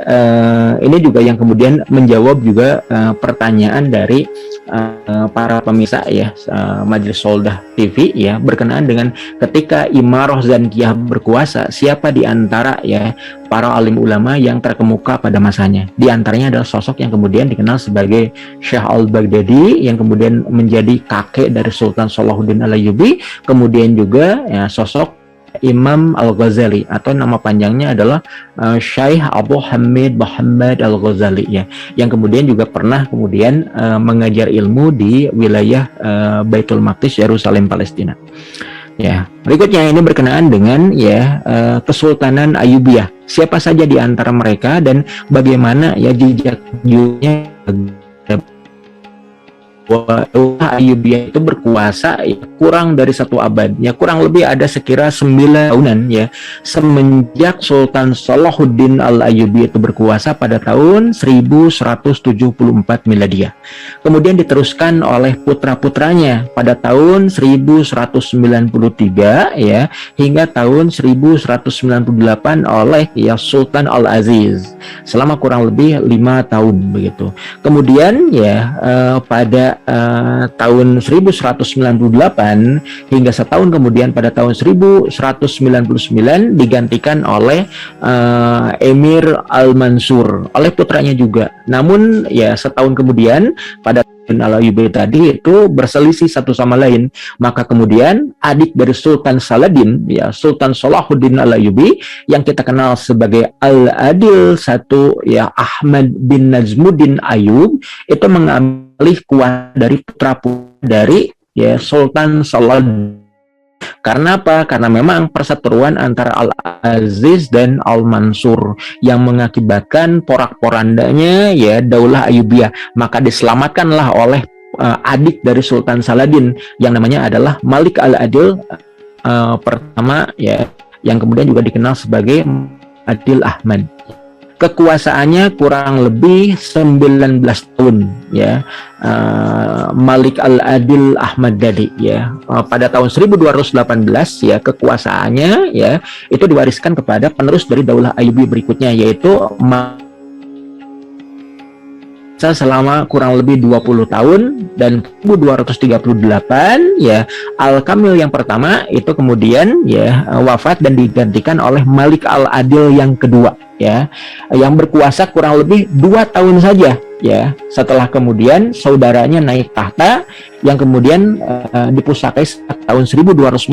S1: ini juga yang kemudian menjawab juga pertanyaan dari para pemirsa ya Majelis Soldah TV ya berkenaan dengan ketika Imarah Zankiyah berkuasa, siapa di antara ya para alim ulama yang terkemuka pada masanya. Di antaranya adalah sosok yang kemudian dikenal sebagai Syekh Al-Baghdadi yang kemudian menjadi kakek dari Sultan Salahuddin Al-Ayyubi, kemudian juga ya sosok Imam Al-Ghazali atau nama panjangnya adalah Syekh Abu Hamid Muhammad Al-Ghazali ya, yang kemudian juga pernah kemudian mengajar ilmu di wilayah Baitul Maqdis, Yerusalem, Palestina. Ya, berikutnya ini berkenaan dengan ya Kesultanan Ayyubiyah. Siapa saja di antara mereka dan bagaimana ya jejaknya Ayyubiyah itu berkuasa ya, kurang dari 1 abad ya, kurang lebih ada sekira 9 tahunan ya semenjak Sultan Salahuddin Al-Ayyubi itu berkuasa pada tahun 1174 Miladiah. Kemudian diteruskan oleh putra-putranya pada tahun 1193 ya hingga tahun 1198 oleh ya Sultan Al-Aziz selama kurang lebih 5 tahun begitu. Kemudian ya pada tahun 1198 hingga setahun kemudian pada tahun 1199 digantikan oleh Emir Al-Mansur oleh putranya juga. Namun ya setahun kemudian pada Al-Ayyubi tadi itu berselisih satu sama lain, maka kemudian adik dari Sultan Saladin ya Sultan Salahuddin Al-Ayyubi yang kita kenal sebagai Al-Adil satu ya Ahmad bin Najmuddin Ayyub itu mengambil kuasa dari putra dari ya Sultan Saladin. Karena apa? Karena memang perseteruan antara Al-Aziz dan Al-Mansur yang mengakibatkan porak-porandanya ya Daulah Ayyubiyah. Maka diselamatkanlah oleh adik dari Sultan Saladin yang namanya adalah Malik Al-Adil pertama ya, yang kemudian juga dikenal sebagai Adil Ahmad. Kekuasaannya kurang lebih 19 tahun ya, Malik Al-Adil Ahmad Dadi ya. Pada tahun 1218 ya kekuasaannya ya itu diwariskan kepada penerus dari Daulah Ayyubi berikutnya, yaitu selama kurang lebih 20 tahun, dan 1238 ya Al-Kamil yang pertama itu kemudian ya wafat dan digantikan oleh Malik Al-Adil yang kedua ya, yang berkuasa kurang lebih 2 tahun saja ya, setelah kemudian saudaranya naik tahta yang kemudian dipusakai tahun 1240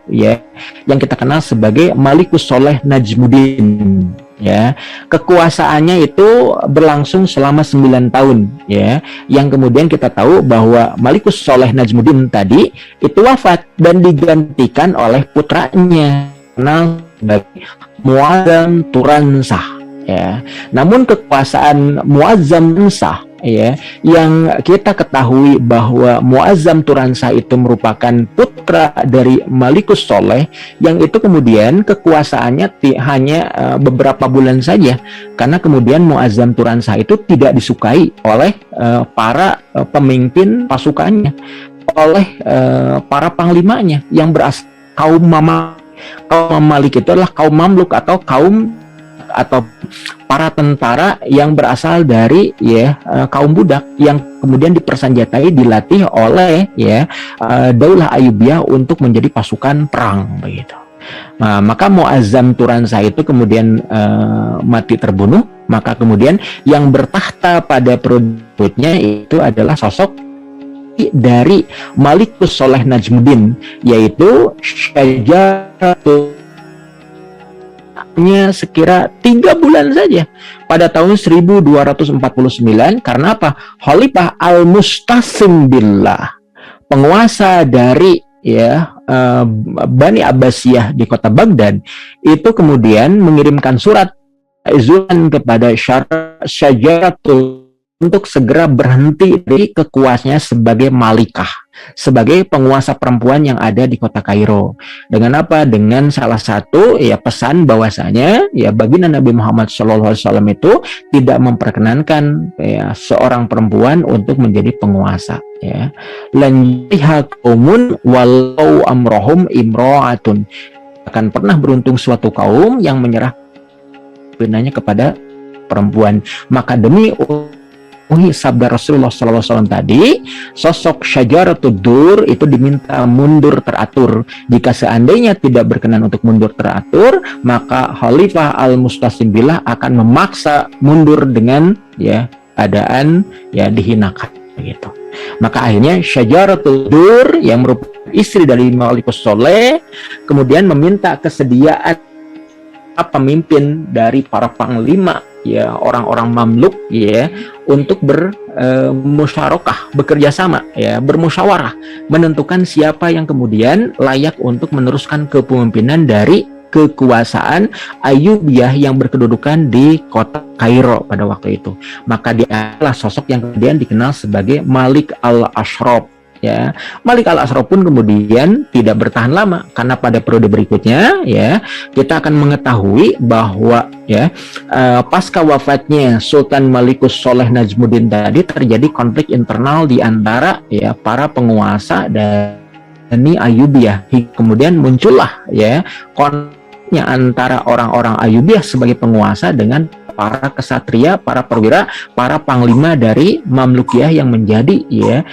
S1: ya, yang kita kenal sebagai Malikus Soleh Najmuddin ya. Kekuasaannya itu berlangsung selama 9 tahun ya, yang kemudian kita tahu bahwa Malikus Soleh Najmuddin tadi itu wafat dan digantikan oleh putranya kenal sebagai Muazzam Turansah ya. Namun kekuasaan Muazzam Turansah ya, yang kita ketahui bahwa Muazzam Turansah itu merupakan putra dari Malikus Soleh, yang itu kemudian kekuasaannya hanya beberapa bulan saja, karena kemudian Muazzam Turansah itu tidak disukai oleh para pemimpin pasukannya, oleh para panglimanya yang berasal kaum Mamalik. Kaum Mamalik itu adalah kaum Mamluk atau kaum atau para tentara yang berasal dari ya kaum budak yang kemudian dipersenjatai, dilatih oleh ya Daulah Ayyubiyah untuk menjadi pasukan perang begitu. Nah, maka Muazzam Turansah itu kemudian mati terbunuh. Maka kemudian yang bertahta pada periode berikutnya itu adalah sosok dari Malikus Soleh Najmuddin, yaitu Syajaratul, hanya sekira 3 bulan saja pada tahun 1249. Karena apa? Khalifah Al-Mustasim Billah, penguasa dari ya Bani Abbasiyah di kota Baghdad, itu kemudian mengirimkan surat izin kepada Syajaratul untuk segera berhenti dari kekuasaannya sebagai malikah, sebagai penguasa perempuan yang ada di kota Kairo. Dengan apa? Dengan salah satu ya pesan bahwasanya ya baginda Nabi Muhammad SAW itu tidak memperkenankan ya seorang perempuan untuk menjadi penguasa ya. Lan qaumun walau amrohum imro'atun, akan pernah beruntung suatu kaum yang menyerah benarnya kepada perempuan. Maka demi sabda Rasulullah SAW tadi, sosok Syajaratul Dur itu diminta mundur teratur. Jika seandainya tidak berkenan untuk mundur teratur, maka Khalifah Al-Mustasim Billah akan memaksa mundur dengan ya keadaan ya dihinakan begitu. Maka akhirnya Syajaratul Dur yang merupakan istri dari Malikus Soleh kemudian meminta kesediaan pemimpin dari para panglima ya orang-orang Mamluk ya untuk bermusyarakah, bekerja sama ya, bermusyawarah menentukan siapa yang kemudian layak untuk meneruskan kepemimpinan dari kekuasaan Ayyubiyah yang berkedudukan di kota Kairo pada waktu itu. Maka dia adalah sosok yang kemudian dikenal sebagai Malik Al-Ashraf ya. Malik Al-Ashraf pun kemudian tidak bertahan lama, karena pada periode berikutnya ya kita akan mengetahui bahwa ya pasca wafatnya Sultan Malikus Soleh Najmuddin tadi terjadi konflik internal di antara ya para penguasa dari Ayyubiyah. Kemudian muncullah ya konfliknya antara orang-orang Ayyubiyah sebagai penguasa dengan para kesatria, para perwira, para panglima dari Mamlukiyah yang menjadi ya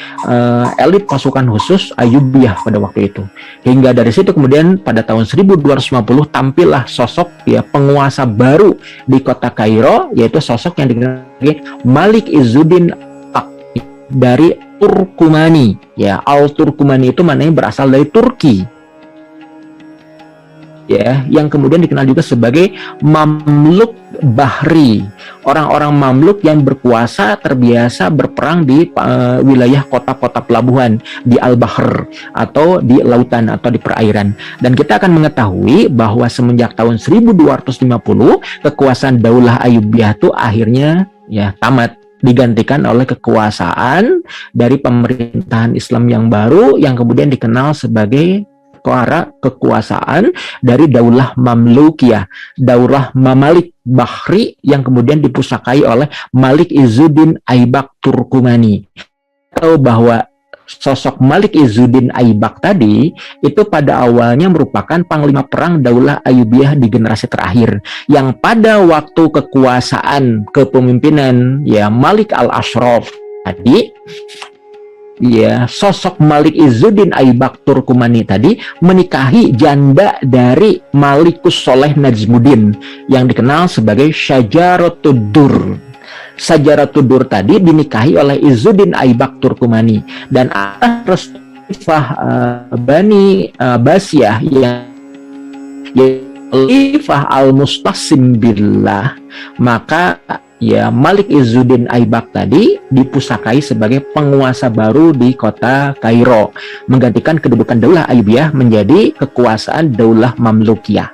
S1: elit pasukan khusus Ayyubiyah pada waktu itu. Hingga dari situ kemudian pada tahun 1250 tampillah sosok ya penguasa baru di kota Kairo, yaitu sosok yang dikenal sebagai Malik Izzuddin dari Turkumani ya. Al-Turkumani itu maknanya berasal dari Turki ya, yang kemudian dikenal juga sebagai Mamluk Bahri, orang-orang Mamluk yang berkuasa terbiasa berperang di wilayah kota-kota pelabuhan di Al-Bahr atau di lautan atau di perairan. Dan kita akan mengetahui bahwa semenjak tahun 1250 kekuasaan Daulah Ayyubiyah itu akhirnya ya tamat, digantikan oleh kekuasaan dari pemerintahan Islam yang baru yang kemudian dikenal sebagai kekuasaan dari Daulah Mamlukiyah, Daulah Mamalik Bahri yang kemudian dipusakai oleh Malik Izzuddin Aibak Turkumani. Tahu bahwa sosok Malik Izzuddin Aibak tadi itu pada awalnya merupakan panglima perang Daulah Ayyubiyah di generasi terakhir, yang pada waktu kekuasaan kepemimpinan ya Malik Al-Ashraf tadi ya, sosok Malik Izzuddin Aibak Turkumani tadi menikahi janda dari Malikus Soleh Najmuddin yang dikenal sebagai Syajaratul Dur. Sajaratul Dur tadi dinikahi oleh Izzuddin Aibak Turkumani, dan atas Khalifah Bani Abbasiyah yang Khalifah Al-Mustasim Billah, maka ya Malik Izzuddin Aibak tadi dipusakai sebagai penguasa baru di kota Kairo, menggantikan kedudukan Daulah Ayyubiyah menjadi kekuasaan Daulah Mamlukiyah.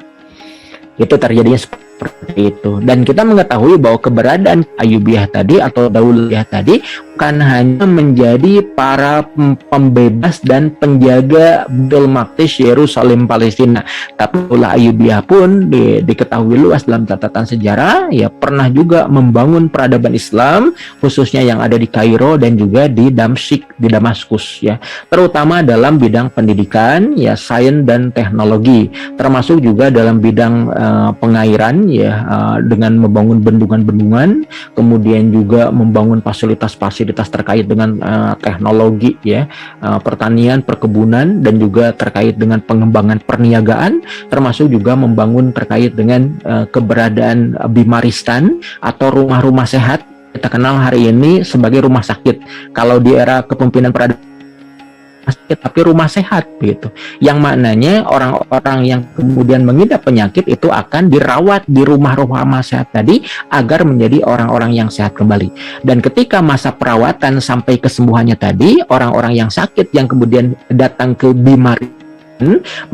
S1: Itu terjadinya seperti itu. Dan kita mengetahui bahwa keberadaan Ayyubiyah tadi atau Dauliyah tadi bukan hanya menjadi para pembebas dan penjaga Baitul Maqdis Yerusalem Palestina, tapi Daulah Ayyubiyah pun diketahui luas dalam catatan sejarah ya pernah juga membangun peradaban Islam, khususnya yang ada di Kairo dan juga di Damsyik, di Damaskus ya, terutama dalam bidang pendidikan ya, sains dan teknologi, termasuk juga dalam bidang pengairan ya, dengan membangun bendungan-bendungan, kemudian juga membangun fasilitas-fasilitas terkait dengan teknologi ya, pertanian, perkebunan, dan juga terkait dengan pengembangan perniagaan, termasuk juga membangun terkait dengan keberadaan bimaristan atau rumah-rumah sehat, kita kenal hari ini sebagai rumah sakit. Kalau di era kepemimpinan peradaban sakit tapi rumah sehat begitu, yang maknanya orang-orang yang kemudian mengidap penyakit itu akan dirawat di rumah-rumah sehat tadi agar menjadi orang-orang yang sehat kembali. Dan ketika masa perawatan sampai kesembuhannya tadi, orang-orang yang sakit yang kemudian datang ke Bimari,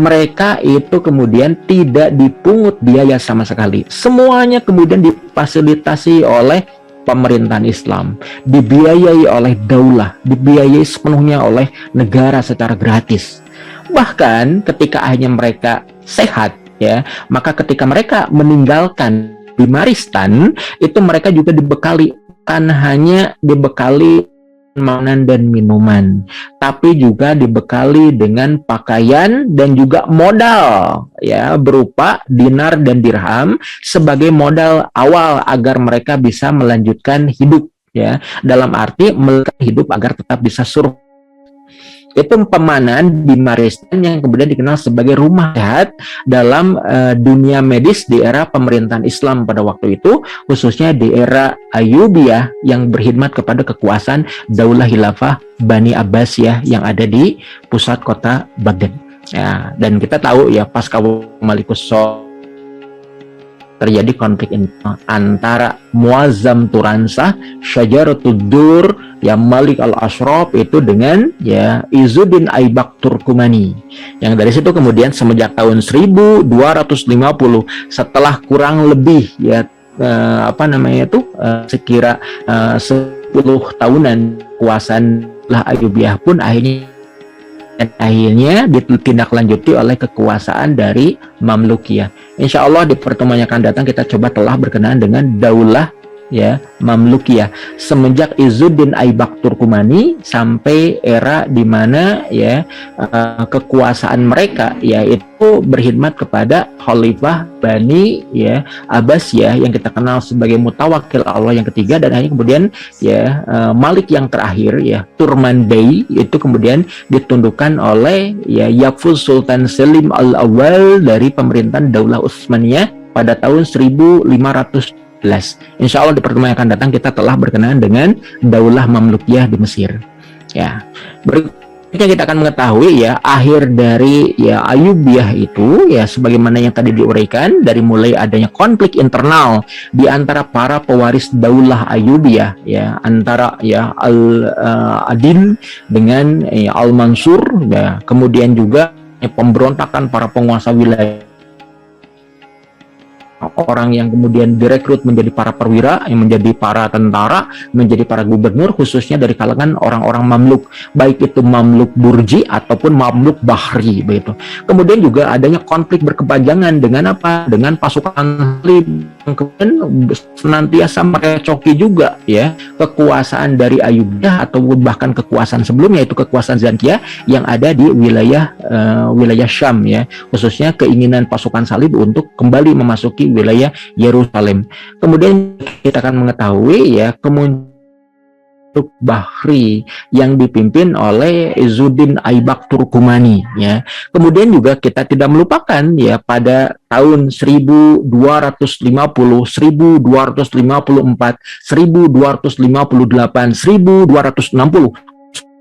S1: mereka itu kemudian tidak dipungut biaya sama sekali, semuanya kemudian difasilitasi oleh pemerintahan Islam, dibiayai oleh daulah, dibiayai sepenuhnya oleh negara secara gratis. Bahkan ketika akhirnya mereka sehat ya, maka ketika mereka meninggalkan Bimaristan itu mereka juga dibekali, kan hanya dibekali makanan dan minuman, tapi juga dibekali dengan pakaian dan juga modal ya, berupa dinar dan dirham sebagai modal awal agar mereka bisa melanjutkan hidup ya, dalam arti melanjutkan hidup agar tetap bisa survive. Itu pemanan di Bimaristan yang kemudian dikenal sebagai rumah sehat dalam dunia medis di era pemerintahan Islam pada waktu itu, khususnya di era Ayyubiyah yang berkhidmat kepada kekuasaan Daulah Khilafah Bani Abbasiyah yang ada di pusat kota Baghdad ya. Dan kita tahu ya, pasca Malikus Saud terjadi konflik antara Muazzam Turansah, Syajaratul Dur, ya Malik Al-Ashraf itu dengan ya Izzuddin Aibak Turkumani. Yang dari situ kemudian semenjak tahun 1250 setelah kurang lebih ya sekira 10 tahunan kekuasaan Ayyubiyah pun akhirnya ditindaklanjuti oleh kekuasaan dari Mamlukiyah. Insya Allah di pertemuan yang akan datang kita coba telah berkenaan dengan Daulah ya Mamlukiyah semenjak Izzuddin Aibak Turkumani sampai era di mana ya kekuasaan mereka yaitu berkhidmat kepada Khalifah Bani ya Abbasiyah yang kita kenal sebagai Mutawakil Allah yang ketiga, dan akhirnya kemudian ya Malik yang terakhir ya Turman Bey itu kemudian ditundukkan oleh ya Yafuz Sultan Selim Al-Awwal dari pemerintahan Daulah Utsmaniyah pada tahun 1500. Insya Allah di pertemuan yang akan datang kita telah berkenaan dengan Daulah Mamlukiyah di Mesir. Ya, berikutnya kita akan mengetahui ya akhir dari ya Ayyubiyah itu ya sebagaimana yang tadi diuraikan, dari mulai adanya konflik internal di antara para pewaris Daulah Ayyubiyah ya, antara ya Al-Adil dengan ya, Al-Mansur ya, kemudian juga ya, pemberontakan para penguasa wilayah, orang yang kemudian direkrut menjadi para perwira, yang menjadi para tentara, menjadi para gubernur, khususnya dari kalangan orang-orang Mamluk, baik itu Mamluk Burji ataupun Mamluk Bahri begitu. Kemudian juga adanya konflik berkepanjangan dengan apa? Dengan pasukan Salib yang kemudian senantiasa merecoki juga ya kekuasaan dari Ayyubiyah atau bahkan kekuasaan sebelumnya, yaitu kekuasaan Zankiyah yang ada di wilayah Syam ya, khususnya keinginan pasukan Salib untuk kembali memasuki wilayah Yerusalem. Kemudian kita akan mengetahui ya kemudian Bahri yang dipimpin oleh Izzuddin Aibak Turkumani ya. Kemudian juga kita tidak melupakan ya pada tahun 1250, 1254, 1258, 1260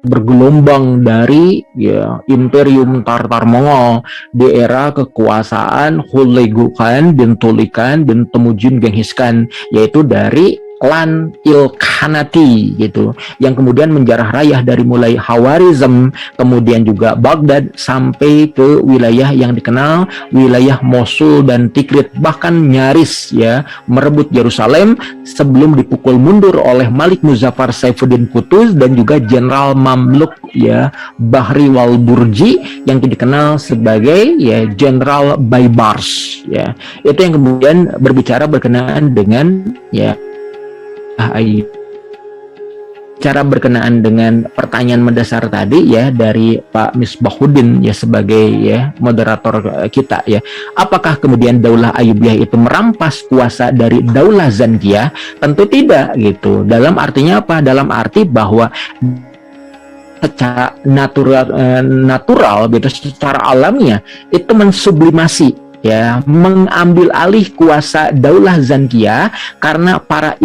S1: bergelombang dari ya Imperium Tartar Mongol di era kekuasaan Hulagu Khan bin Tuli Khan bin Temujin Genghis Khan, yaitu dari klan Ilkhanati gitu, yang kemudian menjarah rayah dari mulai Khawarizm, kemudian juga Baghdad sampai ke wilayah yang dikenal wilayah Mosul dan Tikrit, bahkan nyaris ya merebut Yerusalem sebelum dipukul mundur oleh Malik Muzaffar Saifuddin Qutuz dan juga Jenderal Mamluk ya Bahri wal Burji yang dikenal sebagai ya Jenderal Baybars ya. Itu yang kemudian berbicara berkenaan dengan ya cara berkenaan dengan pertanyaan mendasar tadi ya dari Pak Misbahuddin ya sebagai ya moderator kita ya. Apakah kemudian Daulah Ayyubiyah itu merampas kuasa dari Daulah Zankiyah? Tentu tidak gitu. Dalam artinya apa? Dalam arti bahwa secara natural gitu, secara alamiah itu mensublimasi ya, mengambil alih kuasa Daulah Zankiyah karena para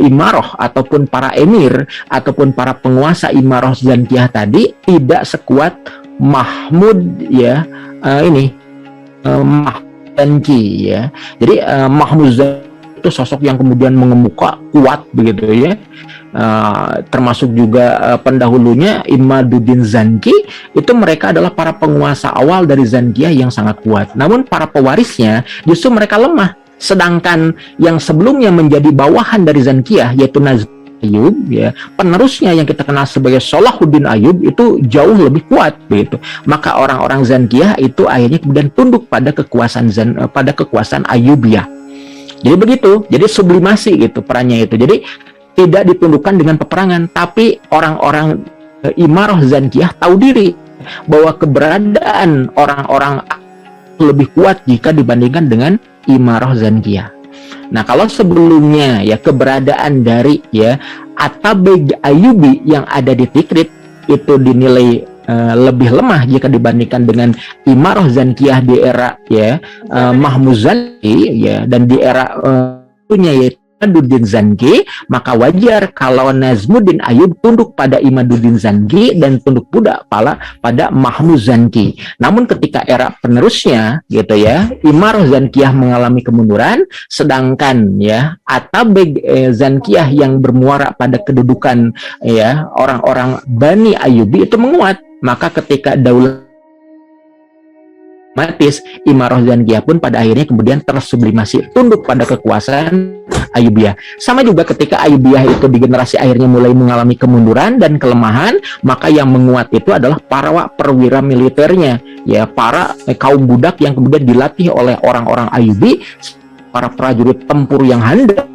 S1: imaroh ataupun para emir ataupun para penguasa imaroh Zankiyah tadi tidak sekuat Mahmud ya Mahmud Zanki ya. Jadi Mahmud Zanki itu sosok yang kemudian mengemuka kuat begitu ya. Termasuk juga pendahulunya Imaduddin Zanki, itu mereka adalah para penguasa awal dari Zankiyah yang sangat kuat. Namun para pewarisnya justru mereka lemah. Sedangkan yang sebelumnya menjadi bawahan dari Zankiyah yaitu Nazmuddin Ayyub ya, penerusnya yang kita kenal sebagai Salahuddin Ayyub itu jauh lebih kuat begitu. Maka orang-orang Zankiyah itu akhirnya kemudian tunduk pada kekuasaan Ayyubiyah. Jadi begitu, jadi sublimasi gitu perannya itu. Jadi tidak ditundukkan dengan peperangan, tapi orang-orang imaroh Zankiyah tahu diri bahwa keberadaan orang-orang lebih kuat jika dibandingkan dengan imaroh Zankiyah. Nah, kalau sebelumnya ya keberadaan dari ya Atabeg Ayyubi yang ada di Tikrit itu dinilai lebih lemah jika dibandingkan dengan imaroh Zankiyah di era ya Mahmud Zanki ya, dan di era punya yaitu Imaduddin Zanki, maka wajar kalau Nazmuddin Ayyub tunduk pada Imaduddin Zanki dan tunduk pula pada Mahmud Zanki. Namun ketika era penerusnya gitu ya, imaroh Zankiyah mengalami kemunduran, sedangkan ya Atabeg Zankiyah yang bermuara pada kedudukan ya orang-orang Bani Ayyubi itu menguat. Maka ketika Daulah otomatis imaroh Zankiyah pun pada akhirnya kemudian tersublimasi tunduk pada kekuasaan Ayyubiyah. Sama juga ketika Ayyubiyah itu di generasi akhirnya mulai mengalami kemunduran dan kelemahan, maka yang menguat itu adalah para perwira militernya ya, para kaum budak yang kemudian dilatih oleh orang-orang Ayyubi, para prajurit tempur yang handal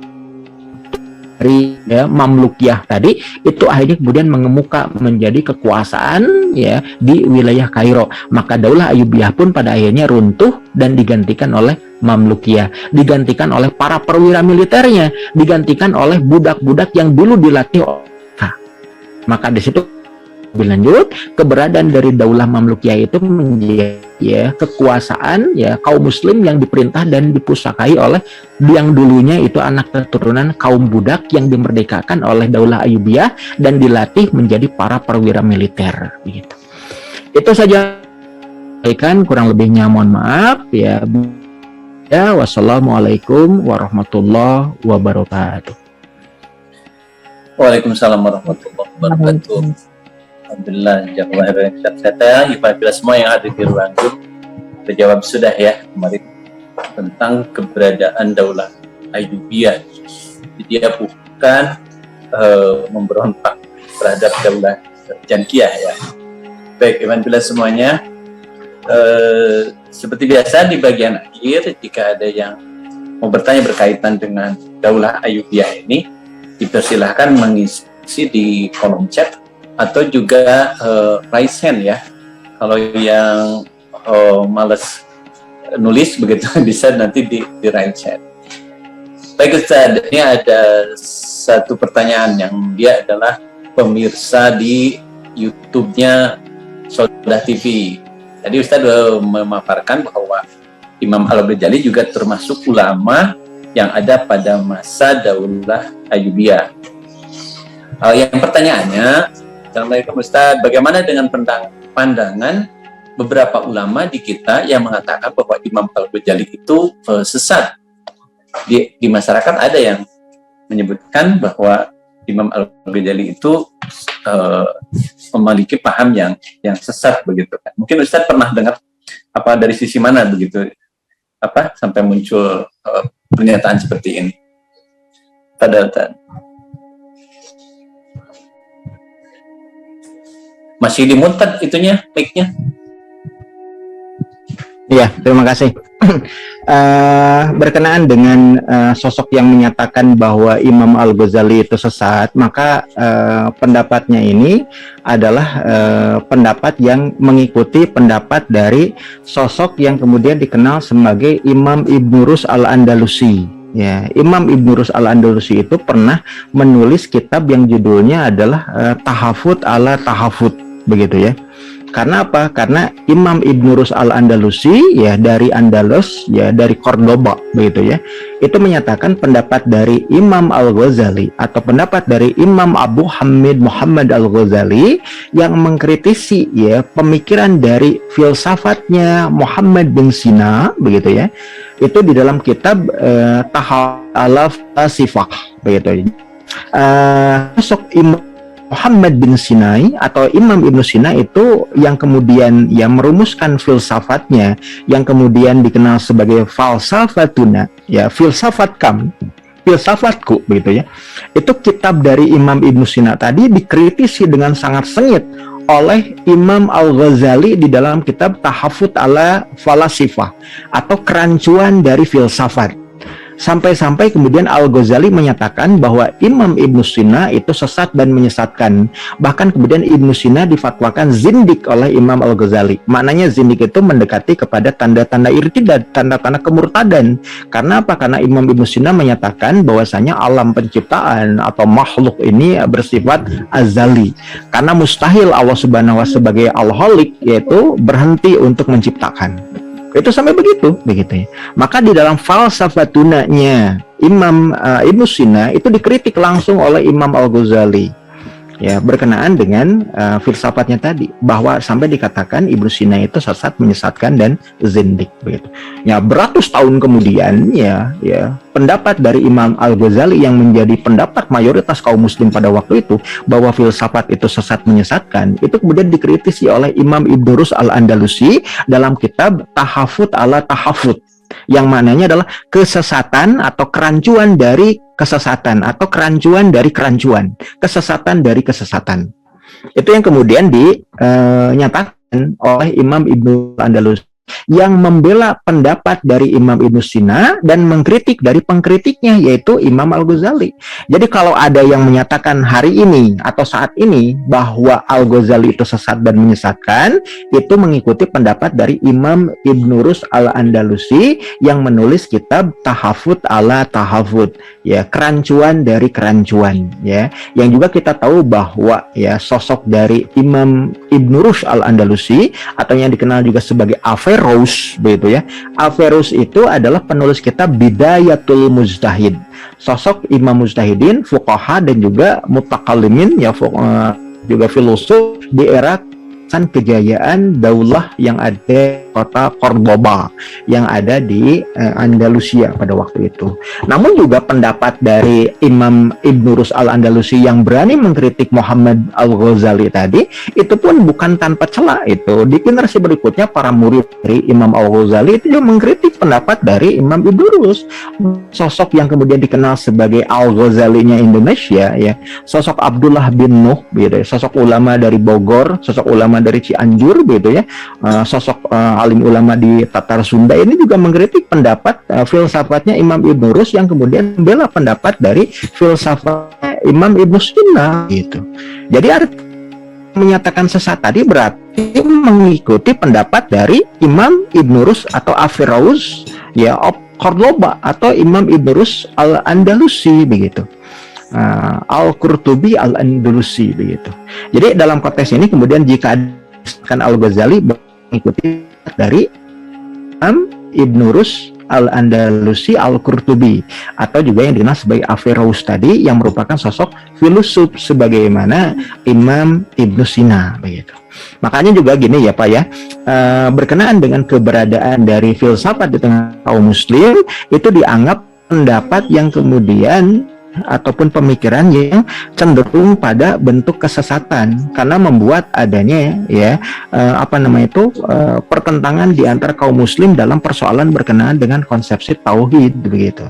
S1: dari ya, Mamlukiyah tadi, itu akhirnya kemudian mengemuka menjadi kekuasaan ya di wilayah Kairo. Maka Daulah Ayyubiyah pun pada akhirnya runtuh dan digantikan oleh Mamlukiyah, digantikan oleh para perwira militernya, digantikan oleh budak-budak yang dulu dilatih. Maka di situ lebih lanjut, keberadaan dari Daulah Mamlukiyah itu menjadi ya kekuasaan ya kaum muslim yang diperintah dan dipusakai oleh yang dulunya itu anak keturunan kaum budak yang dimerdekakan oleh Daulah Ayyubiyah dan dilatih menjadi para perwira militer begitu. Itu saja, kurang lebihnya mohon maaf ya. Wassalamualaikum warahmatullahi wabarakatuh.
S2: Waalaikumsalam warahmatullahi wabarakatuh. Alhamdulillah, jazakallah khairan. Semua yang ada di ruang Zoom terjawab sudah ya kemarin tentang keberadaan Daulah Ayyubiyah. Dia bukan memberontak terhadap Daulah Zankiyah ya. Baik, alhamdulillah semuanya. Seperti biasa di bagian akhir, jika ada yang mau bertanya berkaitan dengan Daulah Ayyubiyah ini, dipersilahkan mengisi di kolom chat atau juga raise hand ya. Kalau yang males nulis begitu bisa nanti di raise hand. Baik Ustaz, ini ada satu pertanyaan yang dia adalah pemirsa di YouTube-nya Sodah TV. Tadi Ustadz memaparkan bahwa Imam Al-Ghazali juga termasuk ulama yang ada pada masa Daulah Ayyubiyah. Yang pertanyaannya, Assalamualaikum Ustadz, bagaimana dengan pandangan beberapa ulama di kita yang mengatakan bahwa Imam Al-Ghazali itu sesat? Di masyarakat ada yang menyebutkan bahwa Imam Al-Ghazali itu memiliki paham yang sesat begitu kan. Mungkin Ustadz pernah dengar apa dari sisi mana begitu sampai muncul pernyataan seperti ini? Masih dimutat itunya, mic-nya.
S1: Iya, terima kasih. Berkenaan dengan sosok yang menyatakan bahwa Imam Al-Ghazali itu sesat, maka pendapatnya ini adalah pendapat yang mengikuti pendapat dari sosok yang kemudian dikenal sebagai Imam Ibnu Rus Al-Andalusi. Ya, Imam Ibnu Rus Al-Andalusi itu pernah menulis kitab yang judulnya adalah Tahafut ala Tahafut, begitu ya. Karena apa? Karena Imam Ibnu Rus Al-Andalusi ya dari Andalus ya dari Cordoba begitu ya. Itu menyatakan pendapat dari Imam Al-Ghazali atau pendapat dari Imam Abu Hamid Muhammad Al-Ghazali yang mengkritisi ya pemikiran dari filsafatnya Muhammad bin Sina begitu ya. Itu di dalam kitab Tahal-Falsifah begitu. Sosok Imam Muhammad bin Sina atau Imam Ibnu Sina itu yang kemudian yang merumuskan filsafatnya yang kemudian dikenal sebagai falsafatuna ya filsafatku begitu ya. Itu kitab dari Imam Ibnu Sina tadi dikritisi dengan sangat sengit oleh Imam Al-Ghazali di dalam kitab Tahafut ala Falasifah atau kerancuan dari filsafat. Sampai-sampai kemudian Al-Ghazali menyatakan bahwa Imam Ibnu Sina itu sesat dan menyesatkan. Bahkan kemudian Ibnu Sina difatwakan zindik oleh Imam Al-Ghazali. Maknanya zindik itu mendekati kepada tanda-tanda irtidad, tanda-tanda kemurtadan. Karena apa? Karena Imam Ibnu Sina menyatakan bahwasanya alam penciptaan atau makhluk ini bersifat azali. Karena mustahil Allah Subhanahu wa sebagai Al-Khaliq yaitu berhenti untuk menciptakan. Itu sampai begitu ya. Maka di dalam falsafatunanya Imam Ibnu Sina itu dikritik langsung oleh Imam Al-Ghazali ya berkenaan dengan filsafatnya tadi bahwa sampai dikatakan Ibnu Sina itu sesat, menyesatkan dan zindik begitu. Ya beratus tahun kemudian ya pendapat dari Imam Al-Ghazali yang menjadi pendapat mayoritas kaum muslim pada waktu itu bahwa filsafat itu sesat, menyesatkan, itu kemudian dikritisi oleh Imam Ibnu Rus Al-Andalusi dalam kitab Tahafut ala Tahafut yang maknanya adalah kesesatan atau kerancuan dari kesesatan atau kerancuan dari kerancuan, kesesatan dari kesesatan. Itu yang kemudian dinyatakan oleh Imam Ibnu Andalus yang membela pendapat dari Imam Ibnu Sina dan mengkritik dari pengkritiknya yaitu Imam Al-Ghazali. Jadi kalau ada yang menyatakan hari ini atau saat ini bahwa Al-Ghazali itu sesat dan menyesatkan, itu mengikuti pendapat dari Imam Ibnu Rus Al-Andalusi yang menulis kitab Tahafut ala Tahafut, ya kerancuan dari kerancuan ya. Yang juga kita tahu bahwa ya sosok dari Imam Ibnu Rus Al-Andalusi atau yang dikenal juga sebagai Averroes begitu ya. Averroes itu adalah penulis kitab Bidayatul Mujtahid. Sosok Imam Mujtahidin, fuqaha dan juga mutakallimin ya juga filosof di era kejayaan daulah yang ada kota Cordoba yang ada di Andalusia pada waktu itu. Namun juga pendapat dari Imam Ibnu Rus Al-Andalusi yang berani mengkritik Muhammad Al-Ghazali tadi itu pun bukan tanpa celah. Itu di generasi berikutnya para murid dari Imam Al-Ghazali itu juga mengkritik pendapat dari Imam Ibnu Rus, sosok yang kemudian dikenal sebagai Al-Ghazalinya Indonesia ya, sosok Abdullah bin Nuh gitu, sosok ulama dari Bogor, sosok ulama dari Cianjur gitu ya, sosok alim ulama di Tatar Sunda ini juga mengkritik pendapat filsafatnya Imam Ibnu Rus yang kemudian membela pendapat dari filsafatnya Imam Ibnu Sina gitu. Jadi menyatakan sesat tadi berarti mengikuti pendapat dari Imam Ibnu Rus atau Averroes ya Cordoba atau Imam Ibnu Rus Al-Andalusi begitu. Al-Qurtubi Al-Andalusi begitu. Jadi dalam konteks ini kemudian jika kan Al-Ghazali mengikuti dari Ibn Rus Al-Andalusi Al-Qurtubi, atau juga yang dikenal sebagai Averroes tadi, yang merupakan sosok filosof sebagaimana Imam Ibn Sina begitu. Makanya juga gini ya Pak ya, berkenaan dengan keberadaan dari filsafat di tengah kaum muslim, itu dianggap pendapat yang kemudian ataupun pemikiran yang cenderung pada bentuk kesesatan, karena membuat adanya ya pertentangan di antara kaum muslim dalam persoalan berkenaan dengan konsepsi tauhid begitu.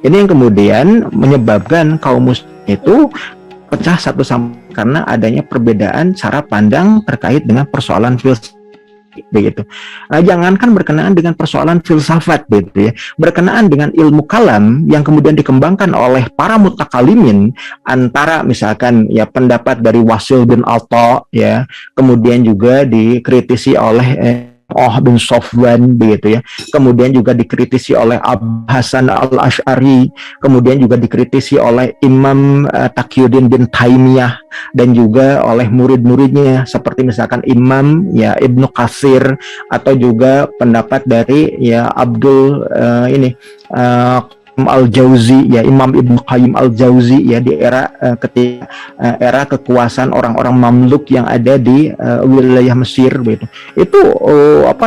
S1: Ini yang kemudian menyebabkan kaum muslim itu pecah satu sama karena adanya perbedaan cara pandang terkait dengan persoalan filsafat begitu. Jangankan berkenaan dengan persoalan filsafat gitu ya, berkenaan dengan ilmu kalam yang kemudian dikembangkan oleh para mutakalimin, antara misalkan ya pendapat dari Wasil bin Atta ya, kemudian juga dikritisi oleh bin Sofwan begitu ya, kemudian juga dikritisi oleh Abu Hasan Al-Asy'ari, kemudian juga dikritisi oleh Imam Taqiyuddin bin Taimiyah, dan juga oleh murid-muridnya seperti misalkan Imam ya Ibnu Katsir, atau juga pendapat dari ya Abdul Al-Jauzi ya, Imam Ibnu Qayyim Al-Jauzi ya, di era ketika era kekuasaan orang-orang Mamluk yang ada di wilayah Mesir begitu. Itu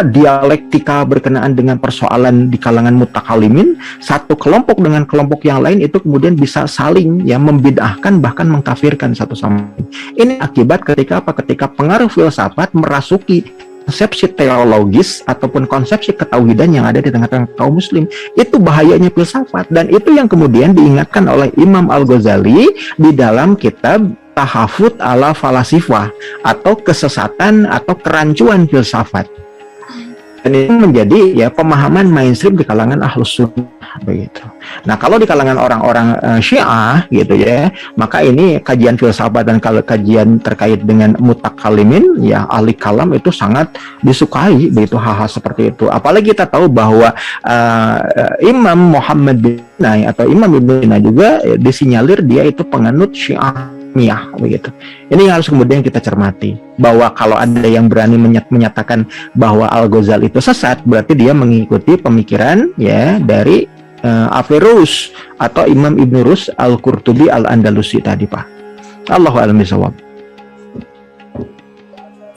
S1: dialektika berkenaan dengan persoalan di kalangan mutakalimin, satu kelompok dengan kelompok yang lain itu kemudian bisa saling ya membid'ahkan, bahkan mengkafirkan satu sama lain. Ini akibat ketika pengaruh filsafat merasuki konsepsi teologis ataupun konsepsi ketauhidan yang ada di tengah-tengah kaum muslim. Itu bahayanya filsafat, dan itu yang kemudian diingatkan oleh Imam Al-Ghazali di dalam kitab Tahafut ala Falasifah, atau kesesatan atau kerancuan filsafat. Dan itu menjadi ya pemahaman mainstream di kalangan Ahlus Sunnah begitu. Nah, kalau di kalangan orang-orang Syiah gitu ya, maka ini kajian filsafat dan kajian terkait dengan mutakalimin ya, ahli kalam, itu sangat disukai begitu, hal-hal seperti itu. Apalagi kita tahu bahwa Imam Muhammad bin Sina atau Imam Ibnu Sina juga disinyalir dia itu penganut Syiah begitu. Ini yang harus kemudian kita cermati, bahwa kalau ada yang berani menyatakan bahwa Al-Ghazali itu sesat, berarti dia mengikuti pemikiran ya dari Averroes atau Imam Ibn Rus Al-Qurtubi Al-Andalusi tadi Pak. Allahu a'lam bishawab.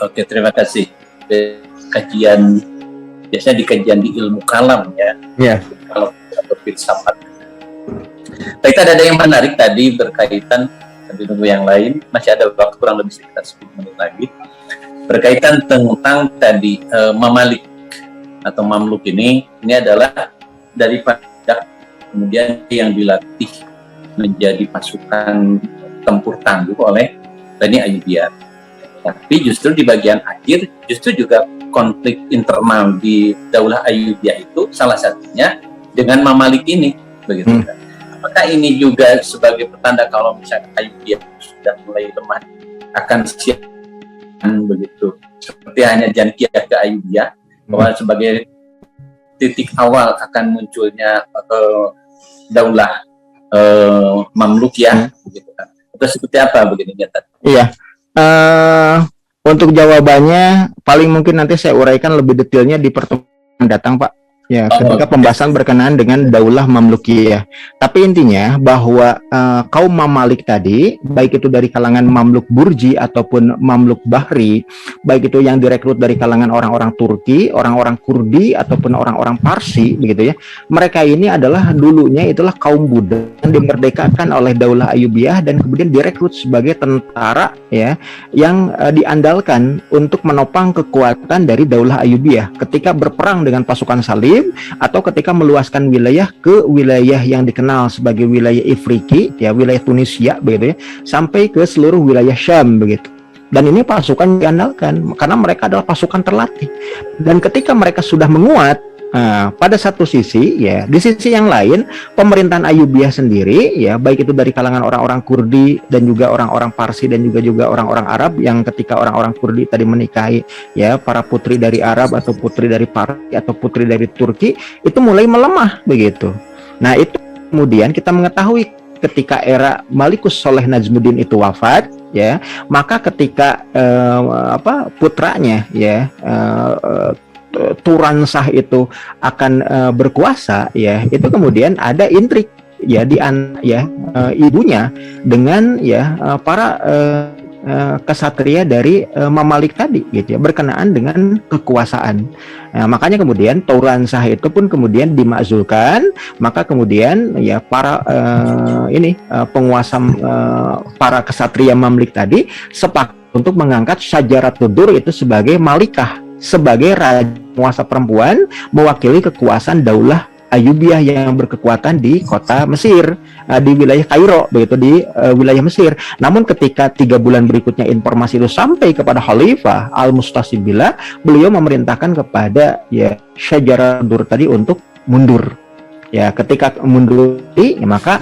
S2: Oke, terima kasih. Kajian biasanya di kajian di ilmu kalam ya. Ya. Kalau filsafat. Baik, ada yang menarik tadi berkaitan di minggu yang lain, masih ada waktu kurang lebih sekitar 10 menit lagi, berkaitan tentang tadi Mamalik atau Mamluk ini adalah daripada kemudian yang dilatih menjadi pasukan tempur tangguh oleh Bani Ayyubiyah. Tapi justru di bagian akhir justru juga konflik internal di Daulah Ayyubiyah itu salah satunya dengan Mamalik ini begitu kan. Apakah ini juga sebagai petanda kalau misalnya Ayyubiyah sudah mulai lemah, akan siap begitu, seperti hanya Janqiyah ke Ayyubiyah, bahwa sebagai titik awal akan munculnya Daulah Mamlukiyah begitu kan? Atau seperti apa begini nyata? Iya.
S1: Untuk jawabannya paling mungkin nanti saya uraikan lebih detailnya di pertemuan datang Pak. Ya, ketika pembahasan berkenaan dengan Daulah Mamlukiyah. Tapi intinya bahwa kaum Mamalik tadi, baik itu dari kalangan Mamluk Burji ataupun Mamluk Bahri, baik itu yang direkrut dari kalangan orang-orang Turki, orang-orang Kurdi ataupun orang-orang Parsi, begitu ya. Mereka ini adalah dulunya itulah kaum Buddha yang dimerdekakan oleh Daulah Ayyubiyah dan kemudian direkrut sebagai tentara ya, yang diandalkan untuk menopang kekuatan dari Daulah Ayyubiyah ketika berperang dengan pasukan Salim, atau ketika meluaskan wilayah ke wilayah yang dikenal sebagai wilayah Ifriki ya, wilayah Tunisia begitu ya, sampai ke seluruh wilayah Syam begitu. Dan ini pasukan diandalkan karena mereka adalah pasukan terlatih. Dan ketika mereka sudah menguat, pada satu sisi ya, di sisi yang lain pemerintahan Ayyubiyah sendiri ya, baik itu dari kalangan orang-orang Kurdi dan juga orang-orang Parsi dan juga orang-orang Arab, yang ketika orang-orang Kurdi tadi menikahi ya para putri dari Arab atau putri dari Parsi atau putri dari Turki, itu mulai melemah begitu. Nah, itu kemudian kita mengetahui ketika era Malikus Soleh Najmuddin itu wafat, ya, maka ketika putranya, ya, Turan Shah itu akan berkuasa, ya, itu kemudian ada intrik, ya, ibunya dengan, ya, para kesatria dari Mamalik tadi, gitu ya, berkenaan dengan kekuasaan. Nah, makanya kemudian Turan Shah itu pun kemudian dimakzulkan, maka kemudian, ya, para penguasa, para kesatria Mamalik tadi sepakat untuk mengangkat Syajaratud Dur itu sebagai malikah, sebagai raja penguasa perempuan mewakili kekuasaan Daulah Ayyubiyah yang berkekuatan di kota Mesir, di wilayah Kairo, begitu, di wilayah Mesir. Namun ketika 3 bulan berikutnya informasi itu sampai kepada Khalifah Al-Mustasim Billah, beliau memerintahkan kepada, ya, Syajaratud Dur tadi untuk mundur. Ya, ketika mundur, ya, maka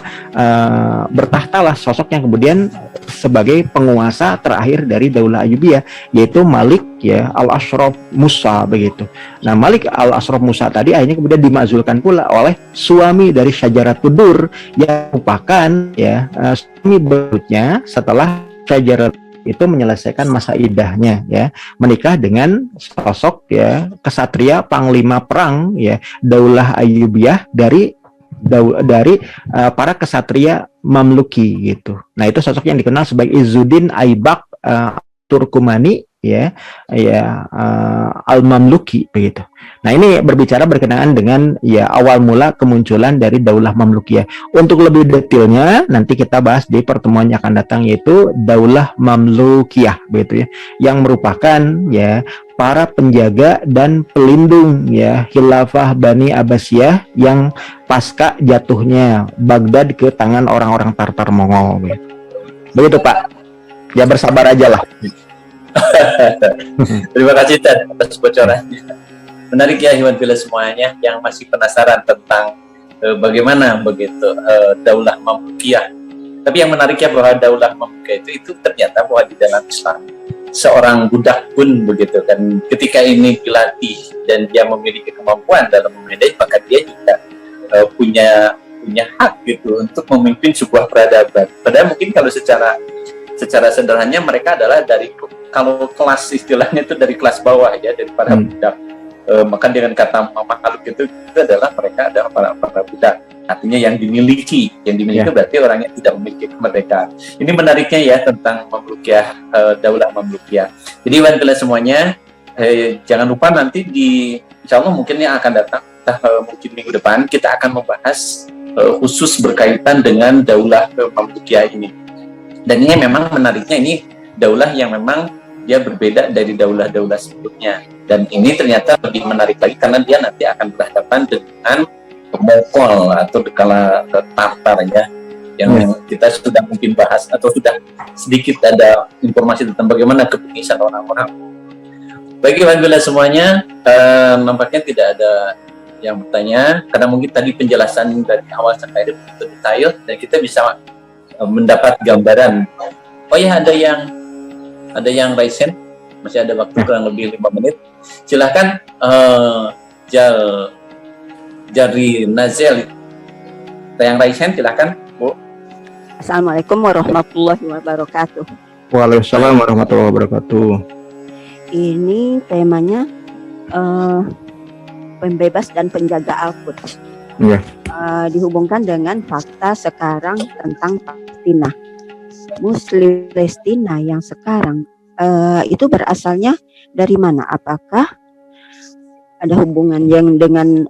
S1: bertahtalah sosok yang kemudian sebagai penguasa terakhir dari Daulah Ayyubiyah, yaitu Malik, ya, Al-Ashraf Musa, begitu. Nah, Malik Al-Ashraf Musa tadi akhirnya kemudian dimakzulkan pula oleh suami dari Syajaratud Dur yang merupakan, ya, suami berikutnya setelah Syajaratud itu menyelesaikan masa iddahnya, ya, menikah dengan sosok, ya, kesatria panglima perang, ya, Daulah Ayyubiyah dari para kesatria Mamluki, gitu. Nah, itu sosok yang dikenal sebagai Izzuddin Aibak Turkumani, ya, Al-Mamluki, begitu. Nah, ini berbicara berkenaan dengan, ya, awal mula kemunculan dari Daulah Mamlukiyah. Untuk lebih detailnya nanti kita bahas di pertemuan yang akan datang, yaitu Daulah Mamlukiyah, begitu, ya, yang merupakan, ya, para penjaga dan pelindung, ya, Khilafah Bani Abbasiyah yang pasca jatuhnya Baghdad ke tangan orang-orang Tartar Mongol, begitu. Begitu, Pak. Ya, bersabar aja lah.
S2: Terima kasih Tan atas bocorannya. Menarik ya Iwan Villa semuanya yang masih penasaran tentang bagaimana begitu Daulah Mamlukiyah. Tapi yang menariknya bahwa Daulah Mamlukiyah itu ternyata bahwa di dalam Islam seorang budak pun begitu kan, ketika ini dilatih dan dia memiliki kemampuan dalam memanage, maka dia juga punya hak gitu untuk memimpin sebuah peradaban. Padahal mungkin kalau secara sederhananya mereka adalah dari, kalau kelas istilahnya itu dari kelas bawah, ya, dari para budak. Maka dengan kata makhluk itu adalah mereka adalah para budak. Artinya yang dimiliki berarti orangnya tidak memiliki kemerdekaan. Ini menariknya, ya, tentang Mamlukiyah, Daulah Mamlukiyah. Jadi Iwan Villa semuanya, jangan lupa nanti insya Allah mungkin yang akan datang, mungkin minggu depan kita akan membahas khusus berkaitan dengan Daulah Mamlukiyah ini. Dan ini memang menariknya, ini daulah yang memang dia berbeda dari daulah-daulah sebelumnya. Dan ini ternyata lebih menarik lagi karena dia nanti akan berhadapan dengan Mogol atau kala Tartar, ya, yang kita sudah mungkin bahas atau sudah sedikit ada informasi tentang bagaimana kebenisan orang-orang. Bagi Alhamdulillah semuanya, nampaknya tidak ada yang bertanya karena mungkin tadi penjelasan dari awal sampai akhir begitu detail dan kita bisa mendapat gambaran. Oh ya, ada yang raise hand, masih ada waktu kurang lebih 5 menit. Silahkan Jari Nazel, yang raise hand, silahkan Bu.
S3: Assalamualaikum warahmatullahi wabarakatuh.
S1: Waalaikumsalam warahmatullahi wabarakatuh.
S3: Ini temanya pembebas dan penjaga Al-Quds.
S1: Ya.
S3: Dihubungkan dengan fakta sekarang tentang Palestina. Muslim Palestina yang sekarang itu berasalnya dari mana? Apakah ada hubungan yang dengan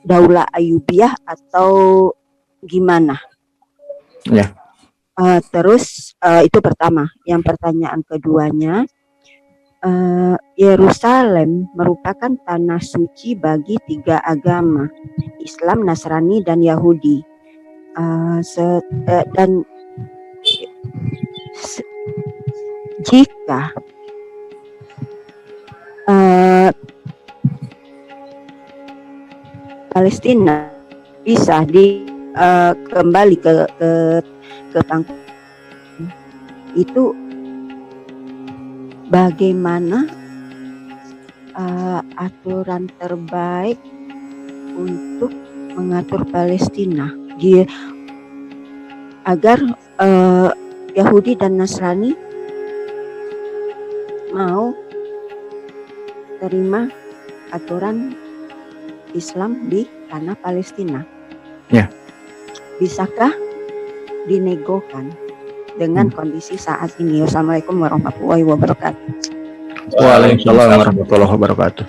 S3: Daulah Ayyubiyah atau gimana?
S1: Ya.
S3: Terus itu pertama. Yang pertanyaan keduanya, Yerusalem merupakan tanah suci bagi 3 agama, Islam, Nasrani, dan Yahudi. Jika Palestina bisa kembali ke pangkat itu, bagaimana aturan terbaik untuk mengatur Palestina? agar Yahudi dan Nasrani mau terima aturan Islam di tanah Palestina.
S1: Ya.
S3: Bisakah dinegokan dengan kondisi saat ini? Wassalamualaikum warahmatullahi wabarakatuh.
S1: Waalaikumsalam warahmatullahi wabarakatuh.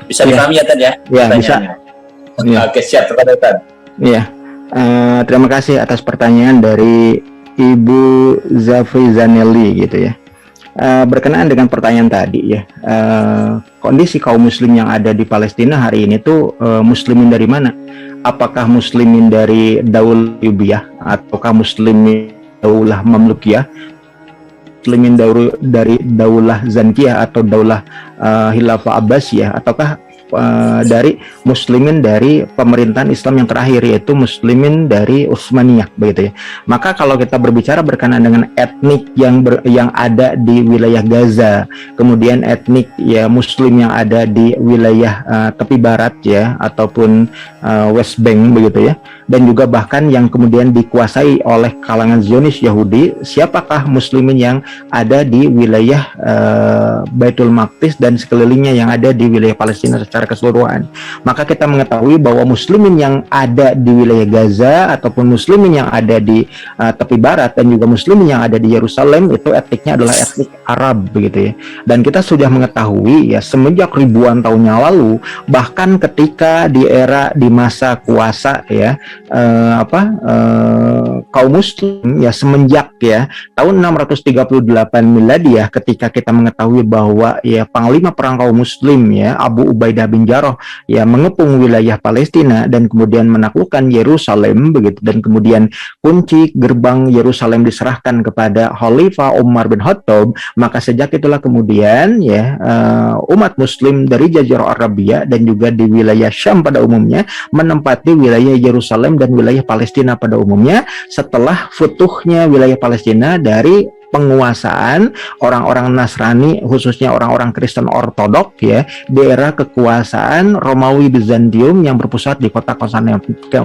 S2: Bisa dipahami ya Tan ya?
S1: Ya, bisa. Ya.
S2: Oke, siap kepada Tan.
S1: Iya. Terima kasih atas pertanyaan dari Ibu Zafri Zanelli gitu ya. Berkenaan dengan pertanyaan tadi ya, kondisi kaum muslim yang ada di Palestina hari ini tuh muslimin dari mana? Apakah muslimin dari Daulah Ayyubiyah ataukah muslimin Daulah Mamlukiyah, muslimin dari Daulah Zankiyah atau Daulah Khilafah Abbasiyah, ataukah dari muslimin dari pemerintahan Islam yang terakhir, yaitu muslimin dari Utsmaniyah begitu ya. Maka kalau kita berbicara berkenaan dengan etnik yang ada di wilayah Gaza, kemudian etnik ya muslim yang ada di wilayah tepi barat ya, ataupun West Bank begitu ya, dan juga bahkan yang kemudian dikuasai oleh kalangan Zionis Yahudi, siapakah muslimin yang ada di wilayah Baitul Maqdis dan sekelilingnya yang ada di wilayah Palestina secara keseluruhan. Maka kita mengetahui bahwa muslimin yang ada di wilayah Gaza ataupun muslimin yang ada di tepi barat dan juga muslimin yang ada di Yerusalem itu etniknya adalah etnik Arab begitu ya. Dan kita sudah mengetahui ya semenjak ribuan tahun yang lalu, bahkan ketika di masa kuasa ya kaum muslim ya semenjak ya tahun 638 Miladiah, ketika kita mengetahui bahwa ya panglima perang kaum muslim ya Abu Ubaidah bin Jarrah ya mengepung wilayah Palestina dan kemudian menaklukkan Yerusalem begitu, dan kemudian kunci gerbang Yerusalem diserahkan kepada Khalifah Umar bin Khattab. Maka sejak itulah kemudian ya umat muslim dari Jazirah Arabia dan juga di wilayah Syam pada umumnya menempati wilayah Yerusalem dan wilayah Palestina pada umumnya setelah futuhnya wilayah Palestina dari penguasaan orang-orang Nasrani, khususnya orang-orang Kristen Ortodok ya, di era kekuasaan Romawi Bizantium yang berpusat di kota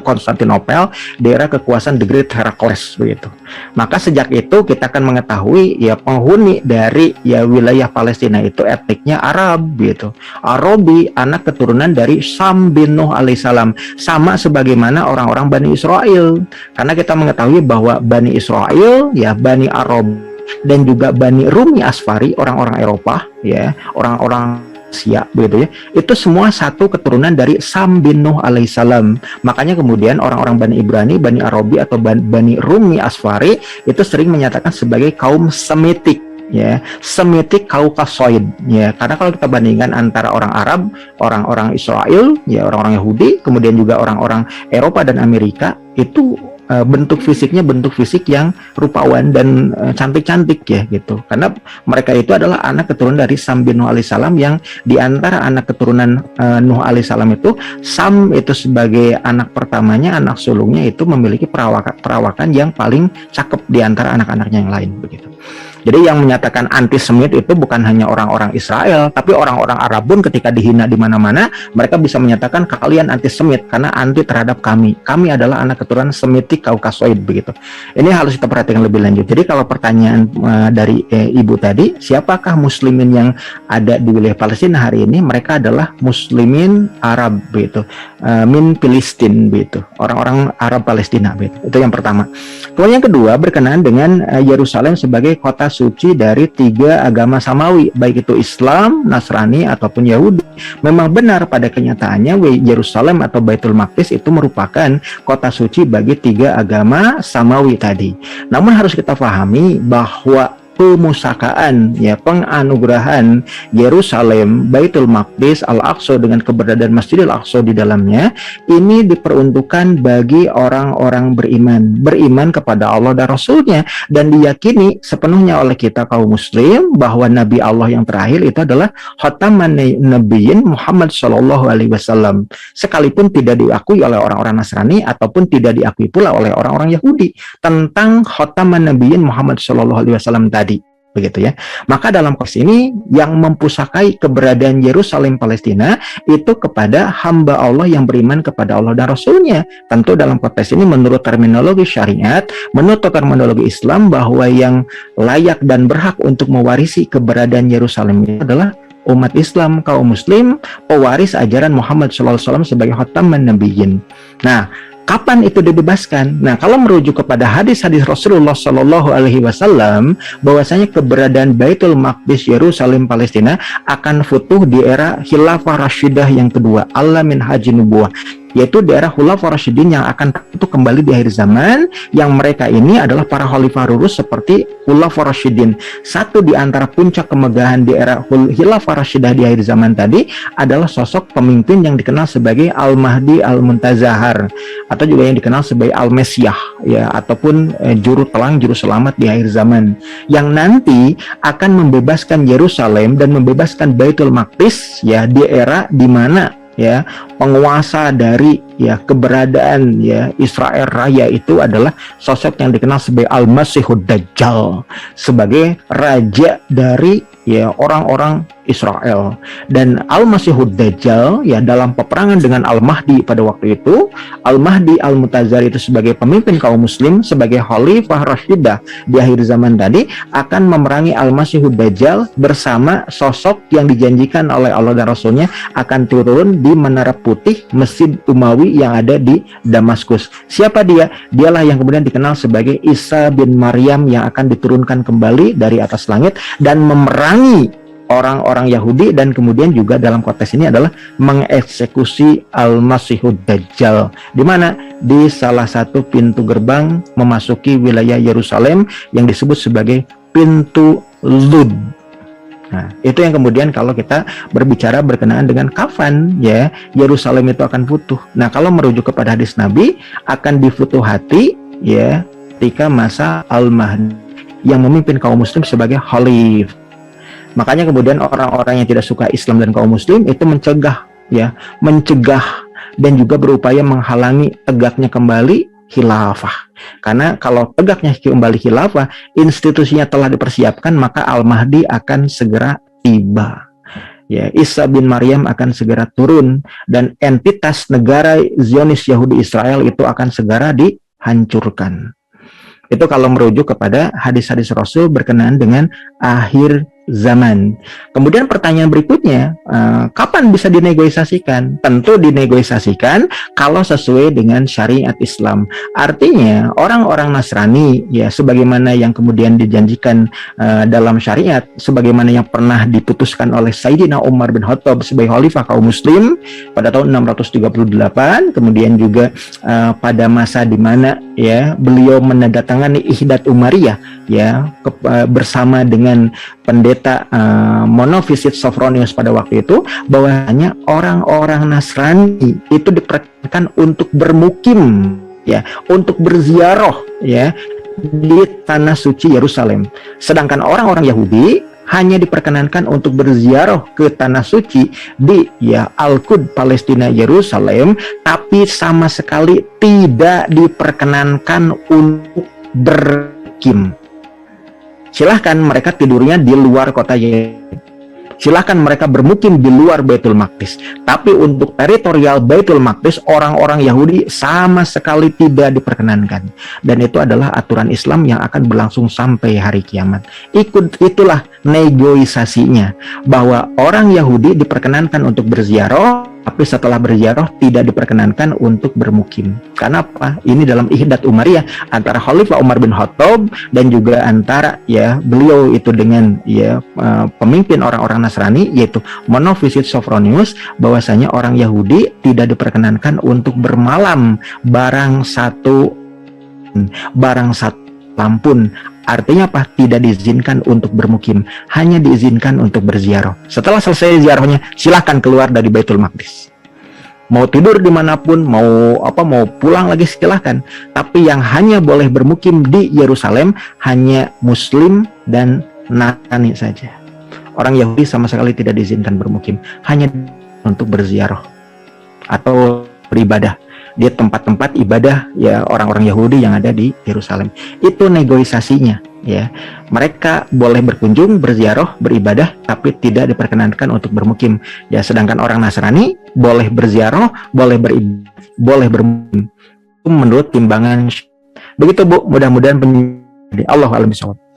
S1: Konstantinopel, di era kekuasaan The Great Heracles begitu. Maka sejak itu kita akan mengetahui ya penghuni dari ya wilayah Palestina itu etniknya Arab gitu. Arabi, anak keturunan dari Sam bin Nuh alaihissalam, sama sebagaimana orang-orang Bani Israel. Karena kita mengetahui bahwa Bani Israel ya Bani Arab dan juga Bani Rumi Asfari, orang-orang Eropa ya, orang-orang Asia begitu ya, itu semua satu keturunan dari Sam bin Nuh alaihissalam. Makanya kemudian orang-orang Bani Ibrani, Bani Arabi atau Bani Rumi Asfari itu sering menyatakan sebagai kaum Semitik ya, Semitik Kaukasoid ya. Karena kalau kita bandingkan antara orang Arab, orang-orang Israel ya, orang-orang Yahudi, kemudian juga orang-orang Eropa dan Amerika, itu bentuk fisiknya bentuk fisik yang rupawan dan cantik-cantik ya gitu. Karena mereka itu adalah anak keturunan dari Sam bin Nuh alaihissalam, yang di antara anak keturunan Nuh alaihissalam itu Sam itu sebagai anak pertamanya, anak sulungnya itu memiliki perawakan yang paling cakep di antara anak-anaknya yang lain begitu. Jadi yang menyatakan antisemit itu bukan hanya orang-orang Israel, tapi orang-orang Arab pun ketika dihina di mana-mana, mereka bisa menyatakan kalian antisemit karena anti terhadap kami. Kami adalah anak keturunan Semitik Kaukasoid begitu. Ini harus kita perhatikan lebih lanjut. Jadi kalau pertanyaan dari Ibu tadi, siapakah muslimin yang ada di wilayah Palestina hari ini? Mereka adalah muslimin Arab begitu. Min Filistin begitu. Orang-orang Arab Palestina begitu. Itu yang pertama. Kemudian yang kedua berkenaan dengan Yerusalem sebagai kota suci dari tiga agama samawi, baik itu Islam, Nasrani ataupun Yahudi. Memang benar pada kenyataannya Yerusalem atau Baitul Maqdis itu merupakan kota suci bagi tiga agama samawi tadi. Namun harus kita pahami bahwa pemusakaan ya, penganugerahan Yerusalem, Baitul Maqdis, Al-Aqsa dengan keberadaan Masjidil Aqsa di dalamnya ini diperuntukkan bagi orang-orang beriman kepada Allah dan Rasulnya, dan diyakini sepenuhnya oleh kita kaum muslim bahwa Nabi Allah yang terakhir itu adalah Khataman Nabiyyin Muhammad SAW, sekalipun tidak diakui oleh orang-orang Nasrani ataupun tidak diakui pula oleh orang-orang Yahudi tentang Khataman Nabiyyin Muhammad SAW tadi. begitu ya. Maka dalam konteks ini yang mempusakai keberadaan Yerusalem Palestina itu kepada hamba Allah yang beriman kepada Allah dan Rasulnya. Tentu dalam konteks ini menurut terminologi syariat, menurut terminologi Islam, bahwa yang layak dan berhak untuk mewarisi keberadaan Yerusalem itu adalah umat Islam, kaum muslim, pewaris ajaran Muhammad SAW sebagai khataman nabiyyin. Nah, kapan itu dibebaskan? Nah, kalau merujuk kepada hadis-hadis Rasulullah Shallallahu Alaihi Wasallam, bahwasanya keberadaan Baitul Maqdis Yerusalem Palestina akan futuh di era Khilafah Rashidah yang kedua, ala min haji nubuwah, yaitu daerah Khulafah Rasyidin yang akan tutup kembali di akhir zaman, yang mereka ini adalah para khalifah lurus seperti Khulafah Rasyidin. Satu di antara puncak kemegahan di era Khilafah Rasyidah di akhir zaman tadi adalah sosok pemimpin yang dikenal sebagai Al-Mahdi Al-Muntazahar, atau juga yang dikenal sebagai Al-Mesyah, ya, ataupun juru telang, juru selamat di akhir zaman, yang nanti akan membebaskan Yerusalem dan membebaskan Baitul Maqdis, ya, di era di mana, ya, penguasa dari, ya, keberadaan, ya, Israel Raya itu adalah sosok yang dikenal sebagai Al-Masihud Dajjal, sebagai raja dari, ya, orang-orang Israel. Dan Al-Masihud Dajjal, ya, dalam peperangan dengan Al-Mahdi pada waktu itu, Al-Mahdi Al-Muntazar itu sebagai pemimpin kaum muslim, sebagai khalifah Rashidah di akhir zaman tadi, akan memerangi Al-Masihud Dajjal bersama sosok yang dijanjikan oleh Allah dan Rasulnya akan turun di Menara Putih Masjid Umawi yang ada di Damaskus. Siapa dia? Dialah yang kemudian dikenal sebagai Isa bin Maryam, yang akan diturunkan kembali dari atas langit dan memerangi orang-orang Yahudi, dan kemudian juga dalam konteks ini adalah mengeksekusi Al-Masihud Dajjal. Di mana? Di salah satu pintu gerbang memasuki wilayah Yerusalem yang disebut sebagai pintu Lud. Nah, itu yang kemudian kalau kita berbicara berkenaan dengan kapan, ya, Yerusalem itu akan futuh. Nah, kalau merujuk kepada hadis Nabi, akan difutuhati, ya, ketika masa Al-Mahdi yang memimpin kaum muslim sebagai khalif. Makanya kemudian orang-orang yang tidak suka Islam dan kaum muslim itu mencegah, ya, dan juga berupaya menghalangi tegaknya kembali khilafah. Karena kalau tegaknya kembali khilafah, institusinya telah dipersiapkan, maka Al-Mahdi akan segera tiba. Ya, Isa bin Maryam akan segera turun, dan entitas negara Zionis Yahudi Israel itu akan segera dihancurkan. Itu kalau merujuk kepada hadis-hadis Rasul berkenaan dengan akhir zaman. Kemudian pertanyaan berikutnya, kapan bisa dinegosiasikan? Tentu dinegosiasikan kalau sesuai dengan syariat Islam. Artinya orang-orang Nasrani, ya, sebagaimana yang kemudian dijanjikan dalam syariat, sebagaimana yang pernah diputuskan oleh Sayyidina Umar bin Khattab sebagai khalifah kaum muslim pada tahun 638, kemudian juga pada masa di mana, ya, beliau menandatangani Ihdat Umariyah, ya, bersama dengan pendeta Monofisit Sophronius pada waktu itu, bahwasanya orang-orang Nasrani itu diperkenankan untuk bermukim, ya, untuk berziarah, ya, di tanah suci Yerusalem. Sedangkan orang-orang Yahudi hanya diperkenankan untuk berziarah ke tanah suci di, ya, Al-Quds Palestina Yerusalem, tapi sama sekali tidak diperkenankan untuk bermukim. Silahkan mereka tidurnya di luar kota Yerusalem, silahkan mereka bermukim di luar Baitul Maqdis, tapi untuk teritorial Baitul Maqdis orang-orang Yahudi sama sekali tidak diperkenankan. Dan itu adalah aturan Islam yang akan berlangsung sampai hari kiamat. Itulah negosiasinya, bahwa orang Yahudi diperkenankan untuk berziarah, tapi setelah berziarah tidak diperkenankan untuk bermukim. Karena apa? Ini dalam Ihdat Umariyah antara Khalifah Umar bin Khattab dan juga antara, ya, beliau itu dengan, ya, pemimpin orang-orang Nasrani, yaitu Monofisit Sophronius, bahwasanya orang Yahudi tidak diperkenankan untuk bermalam barang satu lampun. Artinya apa? Tidak diizinkan untuk bermukim, hanya diizinkan untuk berziarah. Setelah selesai ziarahnya, silahkan keluar dari Baitul Maqdis. Mau tidur dimanapun, mau pulang lagi silahkan. Tapi yang hanya boleh bermukim di Yerusalem hanya Muslim dan Nasrani saja. Orang Yahudi sama sekali tidak diizinkan bermukim, hanya untuk berziarah atau beribadah di tempat-tempat ibadah, ya, orang-orang Yahudi yang ada di Yerusalem. Itu negosiasinya, ya. Mereka boleh berkunjung, berziarah, beribadah, tapi tidak diperkenankan untuk bermukim. Ya, sedangkan orang Nasrani boleh berziarah, boleh beribadah, boleh bermukim. Itu menurut timbangan. Begitu Bu, mudah-mudahan Allah alam bisawab.